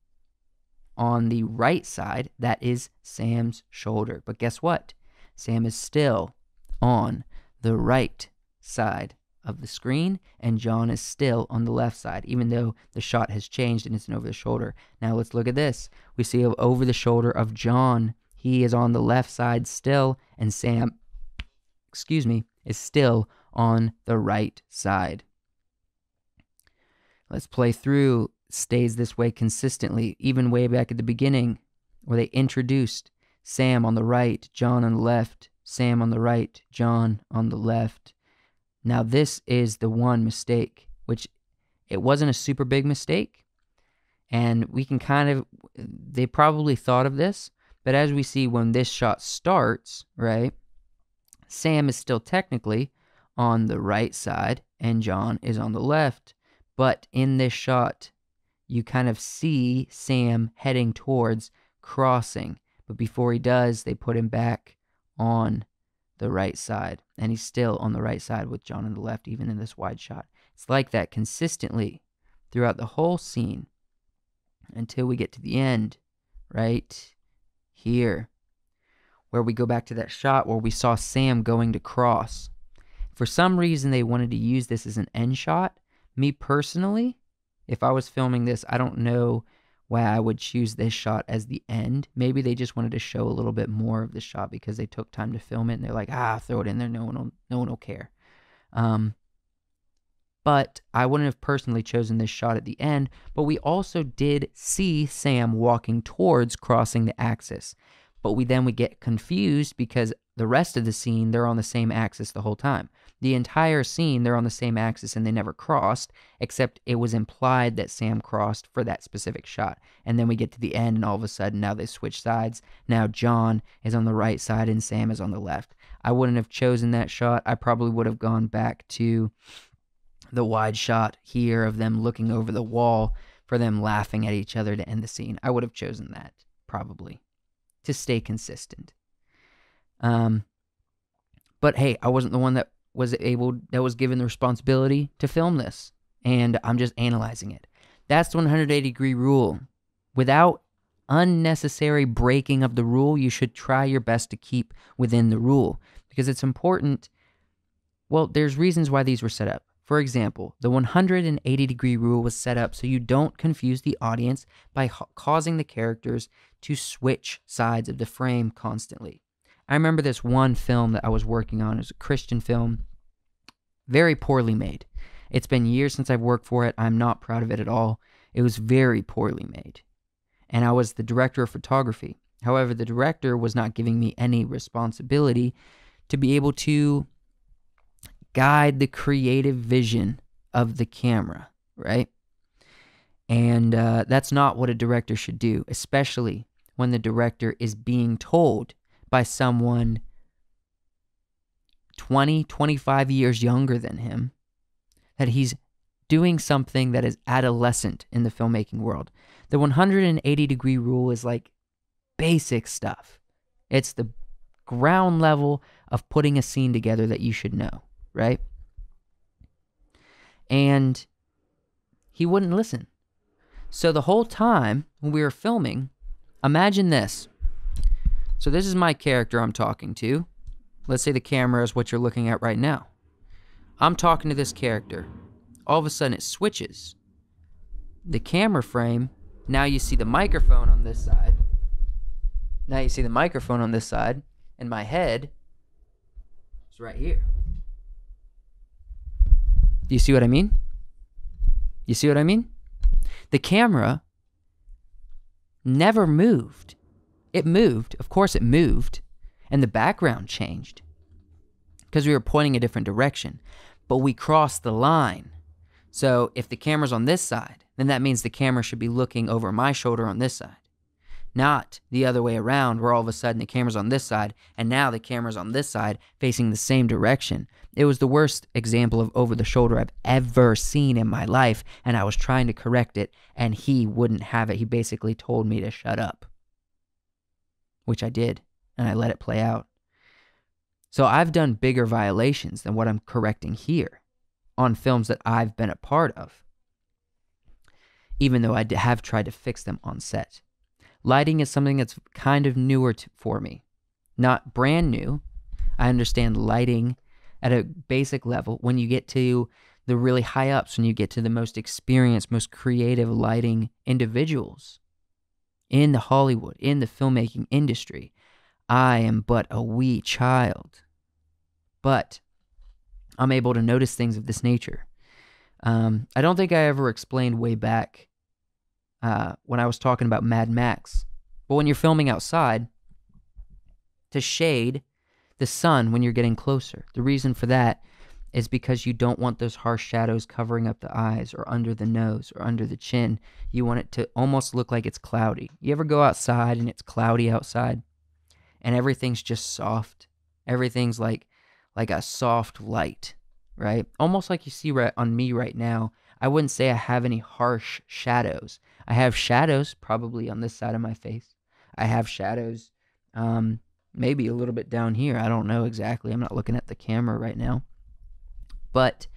on the right side. That is Sam's shoulder. But guess what? Sam is still on the right side of the screen, and John is still on the left side, even though the shot has changed and it's an over the shoulder. Now let's look at this. We see over the shoulder of John. He is on the left side still, and Sam, is still on the right side. Let's play through. Stays this way consistently, even way back at the beginning where they introduced Sam on the right, John on the left, Sam on the right, John on the left. Now this is the one mistake, which it wasn't a super big mistake, and we can they probably thought of this, but as we see when this shot starts, right, Sam is still technically on the right side and John is on the left. But in this shot, you kind of see Sam heading towards crossing. But before he does, they put him back on the right side. And he's still on the right side with John on the left, even in this wide shot. It's like that consistently throughout the whole scene until we get to the end, right here, where we go back to that shot where we saw Sam going to cross. For some reason, they wanted to use this as an end shot. Me personally, if I was filming this, I don't know why I would choose this shot as the end. Maybe they just wanted to show a little bit more of the shot because they took time to film it and they're like, throw it in there. No one will care. But I wouldn't have personally chosen this shot at the end. But we also did see Sam walking towards crossing the axis. But we get confused because the rest of the scene, they're on the same axis the whole time. The entire scene, they're on the same axis and they never crossed, except it was implied that Sam crossed for that specific shot. And then we get to the end and all of a sudden now they switch sides. Now John is on the right side and Sam is on the left. I wouldn't have chosen that shot. I probably would have gone back to the wide shot here of them looking over the wall for them laughing at each other to end the scene. I would have chosen that, probably, to stay consistent. But hey, I wasn't the one that was given the responsibility to film this, and I'm just analyzing it. That's the 180-degree rule. Without unnecessary breaking of the rule, you should try your best to keep within the rule, because it's important. Well, there's reasons why these were set up. For example, the 180-degree rule was set up so you don't confuse the audience by causing the characters to switch sides of the frame constantly. I remember this one film that I was working on. It was a Christian film, very poorly made. It's been years since I've worked for it. I'm not proud of it at all. It was very poorly made. And I was the director of photography. However, the director was not giving me any responsibility to be able to guide the creative vision of the camera, right? And that's not what a director should do, especially when the director is being told by someone 20, 25 years younger than him that he's doing something that is adolescent in the filmmaking world. The 180-degree rule is like basic stuff. It's the ground level of putting a scene together that you should know, right? And he wouldn't listen. So the whole time when we were filming, imagine this. So this is my character I'm talking to. Let's say the camera is what you're looking at right now. I'm talking to this character. All of a sudden it switches. The camera frame, now you see the microphone on this side. Now you see the microphone on this side, and my head is right here. Do you see what I mean? You see what I mean? The camera never moved. It moved. Of course it moved. And the background changed because we were pointing a different direction. But we crossed the line. So if the camera's on this side, then that means the camera should be looking over my shoulder on this side. Not the other way around where all of a sudden the camera's on this side and now the camera's on this side facing the same direction. It was the worst example of over the shoulder I've ever seen in my life, and I was trying to correct it and he wouldn't have it. He basically told me to shut up, which I did, and I let it play out. So I've done bigger violations than what I'm correcting here on films that I've been a part of, even though I have tried to fix them on set. Lighting is something that's kind of newer for me. Not brand new. I understand lighting at a basic level. When you get to the really high ups, when you get to the most experienced, most creative lighting individuals in the Hollywood, in the filmmaking industry, I am but a wee child. But I'm able to notice things of this nature. I don't think I ever explained way back when I was talking about Mad Max. But when you're filming outside, to shade the sun when you're getting closer. The reason for that is because you don't want those harsh shadows covering up the eyes or under the nose or under the chin. You want it to almost look like it's cloudy. You ever go outside and it's cloudy outside and everything's just soft? Everything's like like a soft light, right? Almost like you see right on me right now. I wouldn't say I have any harsh shadows. I have shadows probably on this side of my face. I have shadows maybe a little bit down here. I don't know exactly. I'm not looking at the camera right now. But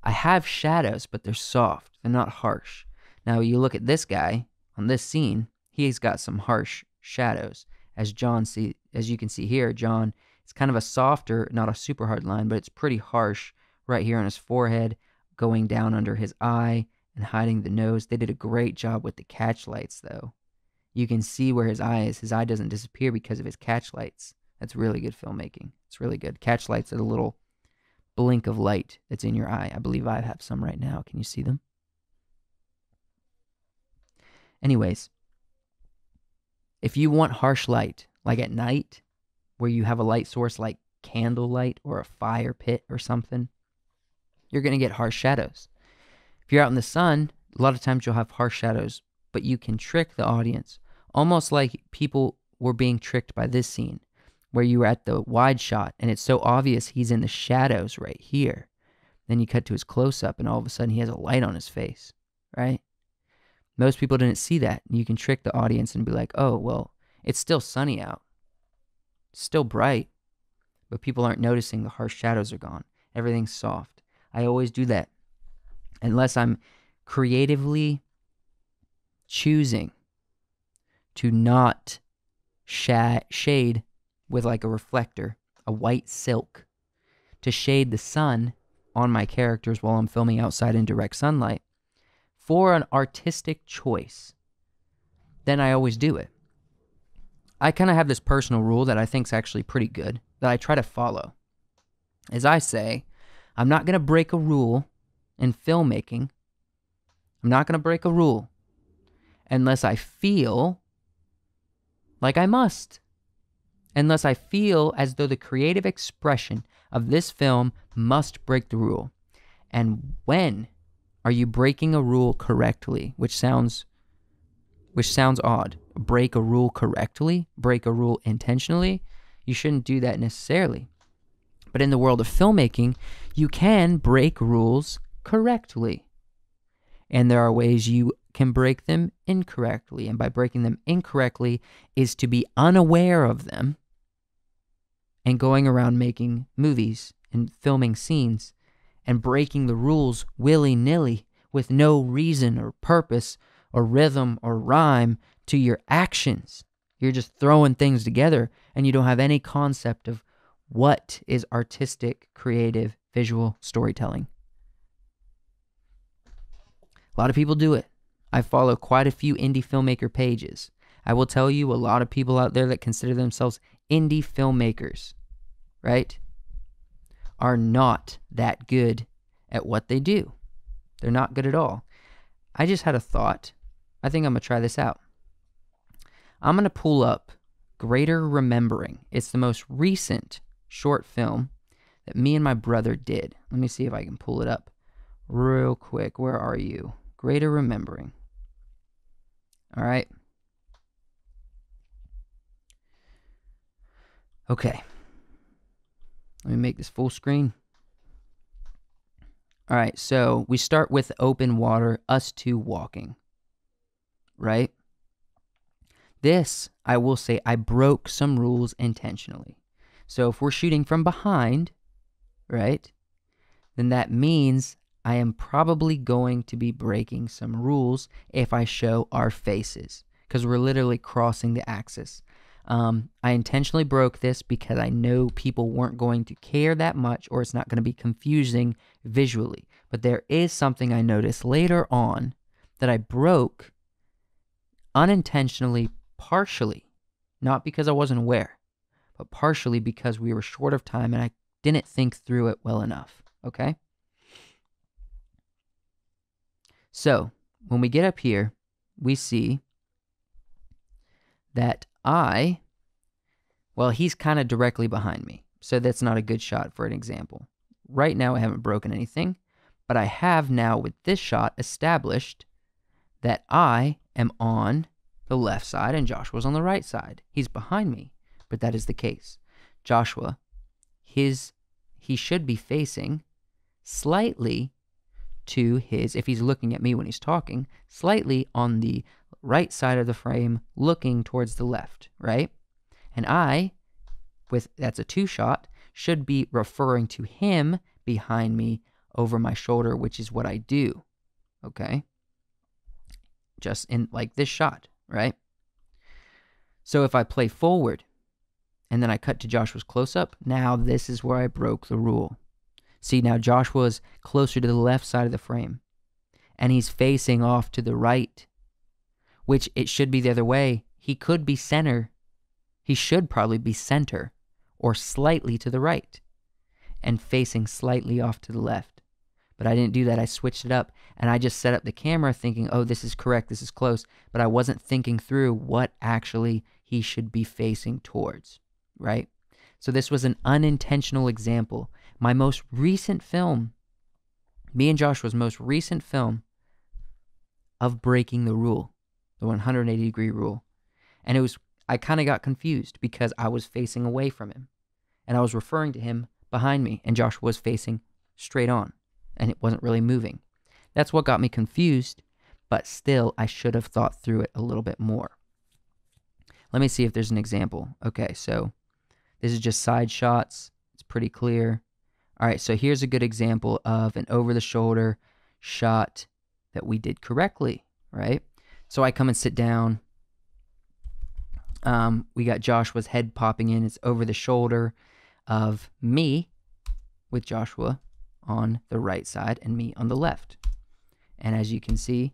I have shadows, but they're soft. They're not harsh. Now you look at this guy on this scene, he's got some harsh shadows. As you can see here, John, it's kind of a softer, not a super hard line, but it's pretty harsh right here on his forehead, going down under his eye and hiding the nose. They did a great job with the catch lights, though. You can see where his eye is. His eye doesn't disappear because of his catch lights. That's really good filmmaking. It's really good. Catch lights are the little blink of light that's in your eye. I believe I have some right now. Can you see them? Anyways, if you want harsh light, like at night, where you have a light source like candlelight or a fire pit or something, you're going to get harsh shadows. If you're out in the sun, a lot of times you'll have harsh shadows, but you can trick the audience, almost like people were being tricked by this scene, where you were at the wide shot, and it's so obvious he's in the shadows right here. Then you cut to his close-up, and all of a sudden he has a light on his face, right? Most people didn't see that. You can trick the audience and be like, oh, well, it's still sunny out. It's still bright, but people aren't noticing the harsh shadows are gone. Everything's soft. I always do that. Unless I'm creatively choosing to not shade with like a reflector, a white silk, to shade the sun on my characters while I'm filming outside in direct sunlight for an artistic choice, then I always do it. I kind of have this personal rule that I think is actually pretty good, that I try to follow. As I say, I'm not going to break a rule in filmmaking. I'm not going to break a rule unless I feel like I must. Unless I feel as though the creative expression of this film must break the rule. And when are you breaking a rule correctly? Which sounds odd. Break a rule correctly? Break a rule intentionally? You shouldn't do that necessarily. But in the world of filmmaking, you can break rules correctly. And there are ways you can break them incorrectly. And by breaking them incorrectly is to be unaware of them and going around making movies and filming scenes and breaking the rules willy-nilly with no reason or purpose or rhythm or rhyme to your actions. You're just throwing things together and you don't have any concept of what is artistic, creative, visual storytelling. A lot of people do it. I follow quite a few indie filmmaker pages. I will tell you, a lot of people out there that consider themselves indie filmmakers, right, are not that good at what they do. They're not good at all. I just had a thought. I think I'm going to try this out. I'm going to pull up Greater Remembering. It's the most recent short film that me and my brother did. Let me see if I can pull it up real quick. Where are you? Greater Remembering. All right. Okay. Let me make this full screen. All right, so we start with open water, us two walking, right? This, I will say, I broke some rules intentionally. So if we're shooting from behind, right, then that means I am probably going to be breaking some rules if I show our faces, because we're literally crossing the axis. I intentionally broke this because I know people weren't going to care that much, or it's not going to be confusing visually. But there is something I noticed later on that I broke unintentionally, partially, not because I wasn't aware, but partially because we were short of time and I didn't think through it well enough, okay? So, when we get up here, we see that he's kind of directly behind me, so that's not a good shot for an example. Right now, I haven't broken anything, but I have now, with this shot, established that I am on the left side and Joshua's on the right side. He's behind me, but that is the case. Joshua, he's he should be facing slightly to his, if he's looking at me when he's talking, slightly on the right side of the frame, looking towards the left, right? And I, that's a 2-shot, should be referring to him behind me over my shoulder, which is what I do, okay? Just in like this shot, right? So if I play forward and then I cut to Joshua's close-up, now this is where I broke the rule. See, now Joshua's closer to the left side of the frame, and he's facing off to the right, which it should be the other way. He could be center. He should probably be center or slightly to the right and facing slightly off to the left. But I didn't do that. I switched it up, and I just set up the camera thinking, oh, this is correct, this is close, but I wasn't thinking through what actually he should be facing towards, right? So this was an unintentional example. My most recent film, me and Joshua's most recent film of breaking the rule, the 180-degree rule. And I kind of got confused because I was facing away from him, and I was referring to him behind me, and Joshua was facing straight on, and it wasn't really moving. That's what got me confused, but still, I should have thought through it a little bit more. Let me see if there's an example. Okay, so this is just side shots. It's pretty clear. All right, so here's a good example of an over-the-shoulder shot that we did correctly, right? So I come and sit down. We got Joshua's head popping in. It's over the shoulder of me with Joshua on the right side and me on the left. And as you can see,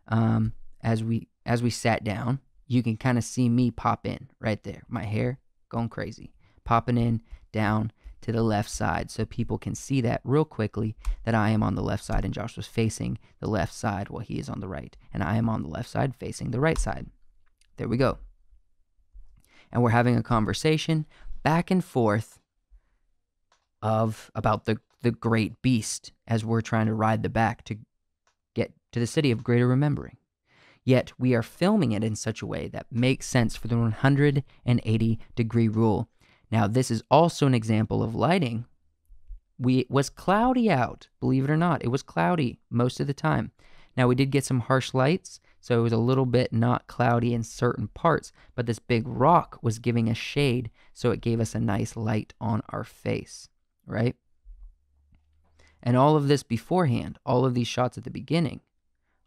as we sat down, you can kind of see me pop in right there. My hair going crazy, popping in down to the left side, so people can see that real quickly that I am on the left side and Joshua's facing the left side while he is on the right, and I am on the left side facing the right side. There we go. And we're having a conversation back and forth about the great beast as we're trying to ride the back to get to the city of greater remembering. Yet we are filming it in such a way that makes sense for the 180-degree rule. Now, this is also an example of lighting. It was cloudy out, believe it or not. It was cloudy most of the time. Now, we did get some harsh lights, so it was a little bit not cloudy in certain parts, but this big rock was giving us shade, so it gave us a nice light on our face, right? And all of this beforehand, all of these shots at the beginning,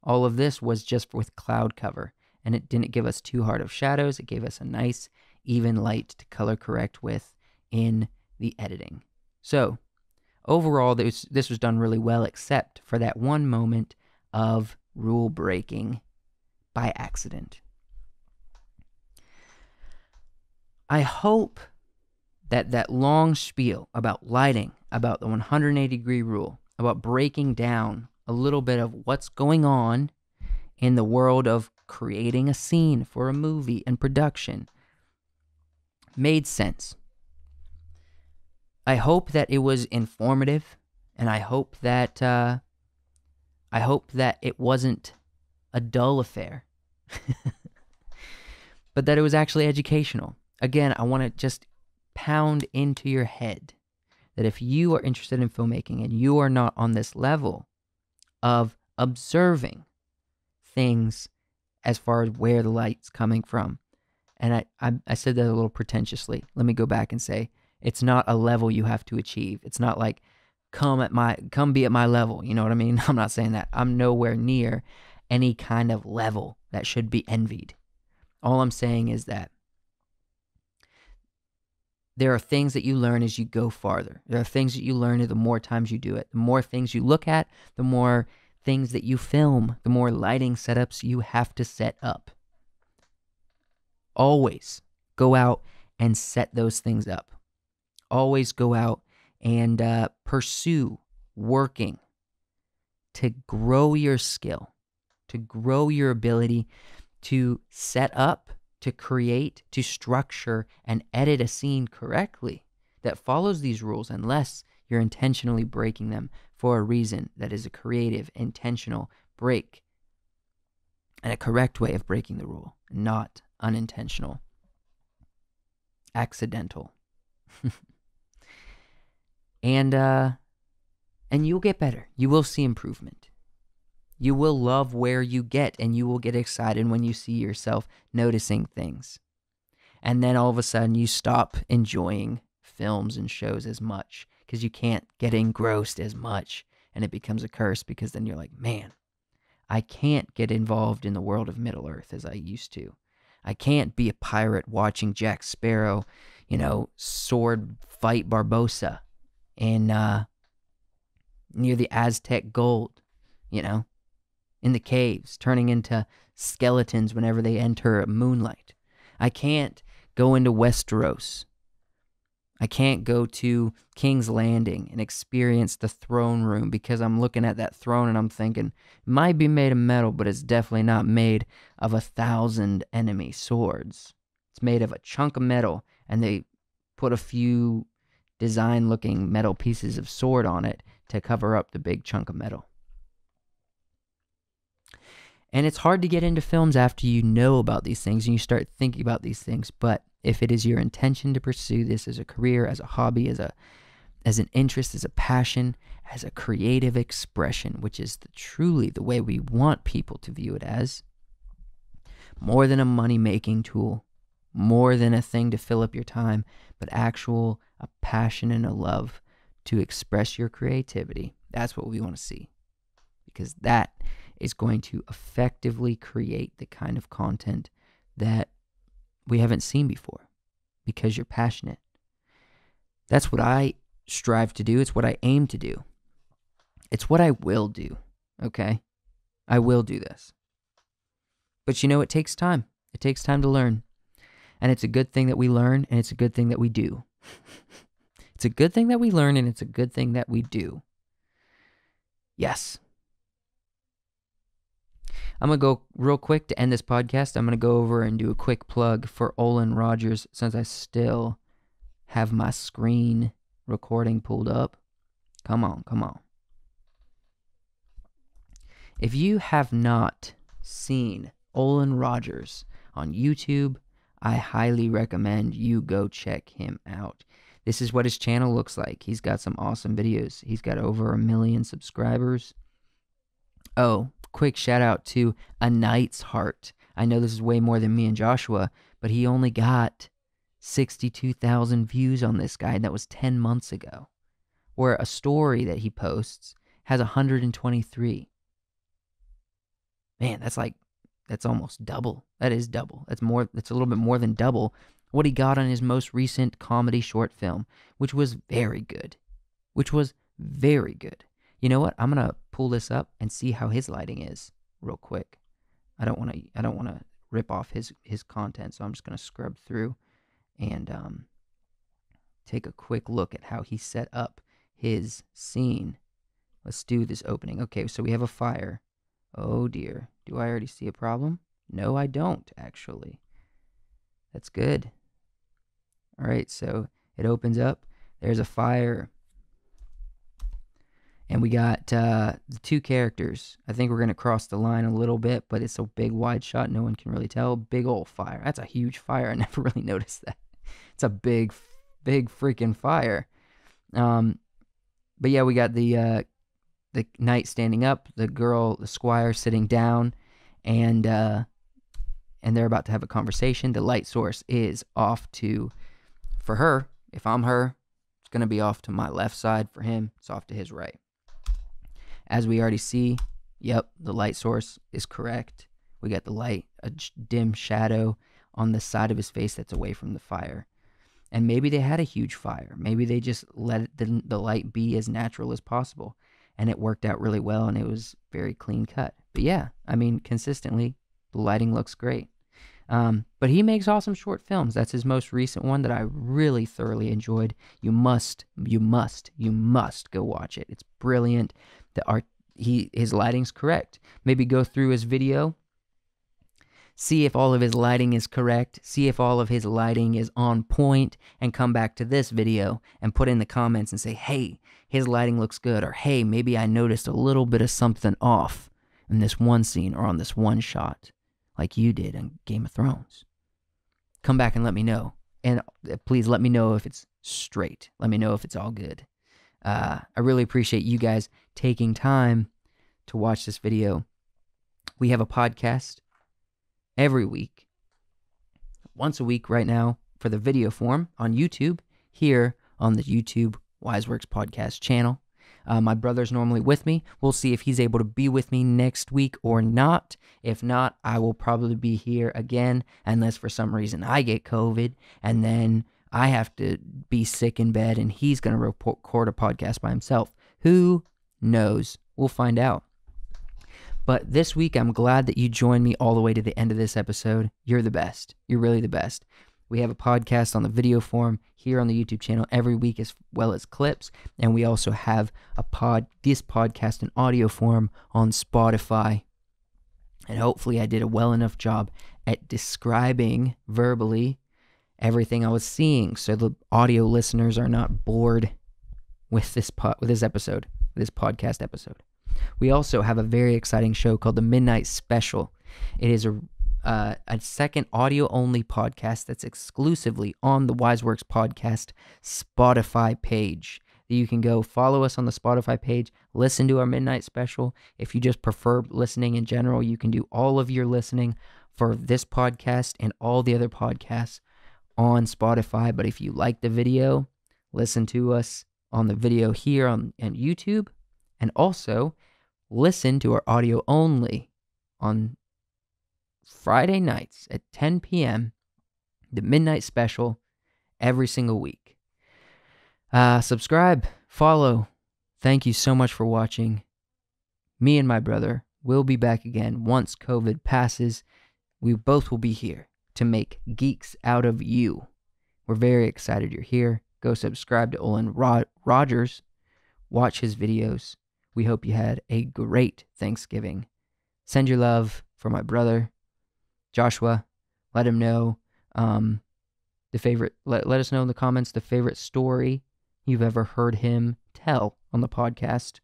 all of this was just with cloud cover, and it didn't give us too hard of shadows. It gave us a nice, even light to color correct with in the editing. So, overall, this was done really well, except for that one moment of rule breaking by accident. I hope that that long spiel about lighting, about the 180-degree rule, about breaking down a little bit of what's going on in the world of creating a scene for a movie and production made sense. I hope that it was informative, and I hope that it wasn't a dull affair, but that it was actually educational. Again, I want to just pound into your head that if you are interested in filmmaking and you are not on this level of observing things as far as where the light's coming from, and I said that a little pretentiously. Let me go back and say, it's not a level you have to achieve. It's not like, come be at my level. You know what I mean? I'm not saying that. I'm nowhere near any kind of level that should be envied. All I'm saying is that there are things that you learn as you go farther. There are things that you learn the more times you do it. The more things you look at, the more things that you film, the more lighting setups you have to set up. Always go out and set those things up. Always go out and pursue working to grow your skill, to grow your ability to set up, to create, to structure, and edit a scene correctly that follows these rules, unless you're intentionally breaking them for a reason that is a creative, intentional break and a correct way of breaking the rule, not unintentional, accidental. And you'll get better. You will see improvement. You will love where you get, and you will get excited when you see yourself noticing things. And then all of a sudden you stop enjoying films and shows as much because you can't get engrossed as much, and it becomes a curse because then you're like, man, I can't get involved in the world of Middle-earth as I used to. I can't be a pirate watching Jack Sparrow, sword fight Barbossa in near the Aztec gold, in the caves, turning into skeletons whenever they enter moonlight. I can't go into Westeros. I can't go to King's Landing and experience the throne room because I'm looking at that throne and I'm thinking, it might be made of metal, but it's definitely not made of 1,000 enemy swords. It's made of a chunk of metal, and they put a few design-looking metal pieces of sword on it to cover up the big chunk of metal. And it's hard to get into films after you know about these things and you start thinking about these things. But if it is your intention to pursue this as a career, as a hobby, as an interest, as a passion, as a creative expression, which is truly the way we want people to view it as, more than a money-making tool, more than a thing to fill up your time, but a passion and a love to express your creativity, that's what we want to see. Because that is going to effectively create the kind of content that we haven't seen before because you're passionate. That's what I strive to do. It's what I aim to do. It's what I will do, okay? I will do this. But it takes time. It takes time to learn. And it's a good thing that we learn, and it's a good thing that we do. It's a good thing that we learn, and it's a good thing that we do. Yes. I'm going to go real quick to end this podcast. I'm going to go over and do a quick plug for Olin Rogers since I still have my screen recording pulled up. Come on. If you have not seen Olin Rogers on YouTube, I highly recommend you go check him out. This is what his channel looks like. He's got some awesome videos. He's got over 1 million subscribers. Oh, quick shout out to A Knight's Heart. I know this is way more than me and Joshua, but he only got 62,000 views on this guy, and that was 10 months ago. Where a story that he posts has 123. Man, that's almost double. That is double. That's a little bit more than double what he got on his most recent comedy short film, which was very good. You know what? I'm going to pull this up and see how his lighting is real quick. I don't want to rip off his content, so I'm just going to scrub through and take a quick look at how he set up his scene. Let's do this opening. Okay, so we have a fire. Oh dear. Do I already see a problem? No, I don't, actually. That's good. All right, so it opens up. There's a fire. And we got the two characters. I think we're going to cross the line a little bit, but it's a big wide shot. No one can really tell. Big old fire. That's a huge fire. I never really noticed that. It's a big freaking fire. But yeah, we got the knight standing up, the squire sitting down, and they're about to have a conversation. The light source is off for her. If I'm her, it's going to be off to my left side. For him, it's off to his right. As we already see, yep, the light source is correct. We got the light, a dim shadow on the side of his face that's away from the fire. And maybe they had a huge fire. Maybe they just let the light be as natural as possible. And it worked out really well, and it was very clean cut. But yeah, I mean, consistently, the lighting looks great. But he makes awesome short films. That's his most recent one that I really thoroughly enjoyed. You must go watch it. It's brilliant. His lighting's correct. Maybe go through his video, see if all of his lighting is correct, see if all of his lighting is on point, and come back to this video and put in the comments and say, hey, his lighting looks good, or hey, maybe I noticed a little bit of something off in this one scene or on this one shot, like you did in Game of Thrones. Come back and let me know. And please let me know if it's straight. Let me know if it's all good. I really appreciate you guys taking time to watch this video. We have a podcast every week, once a week right now for the video form on YouTube, here on the YouTube Wiseworks podcast channel. My brother's normally with me. We'll see if he's able to be with me next week or not. If not, I will probably be here again, unless for some reason I get COVID, and then I have to be sick in bed, and he's going to record a podcast by himself. Who knows? We'll find out. But this week, I'm glad that you joined me all the way to the end of this episode. You're the best. You're really the best. We have a podcast on the video form here on the YouTube channel every week, as well as clips. And we also have this podcast in audio form on Spotify. And hopefully I did a well enough job at describing verbally everything I was seeing, so the audio listeners are not bored with this episode, this podcast episode. We also have a very exciting show called the Midnight Special. It is a second audio-only podcast that's exclusively on the Wiseworks podcast Spotify page. You can go follow us on the Spotify page, listen to our Midnight Special. If you just prefer listening in general, you can do all of your listening for this podcast and all the other podcasts on Spotify. But if you like the video, listen to us on the video here on YouTube, and also listen to our audio only on Friday nights at 10 p.m., the Midnight Special, every single week. Subscribe, follow. Thank you so much for watching. Me and my brother will be back again once COVID passes. We both will be here to make geeks out of you. We're very excited you're here. Go subscribe to Olin Rogers. Watch his videos. We hope you had a great Thanksgiving. Send your love for my brother, Joshua. Let him know the favorite. Let us know in the comments the favorite story you've ever heard him tell on the podcast.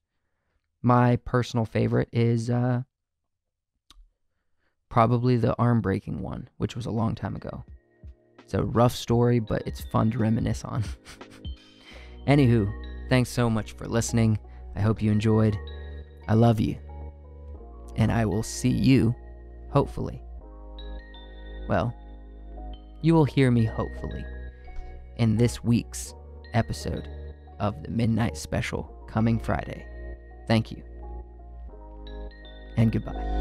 My personal favorite is probably the arm breaking one, which was a long time ago. It's a rough story, but it's fun to reminisce on. Anywho, thanks so much for listening. I hope you enjoyed. I love you. And I will see you, hopefully. Well, you will hear me, hopefully, in this week's episode of the Midnight Special coming Friday. Thank you. And goodbye.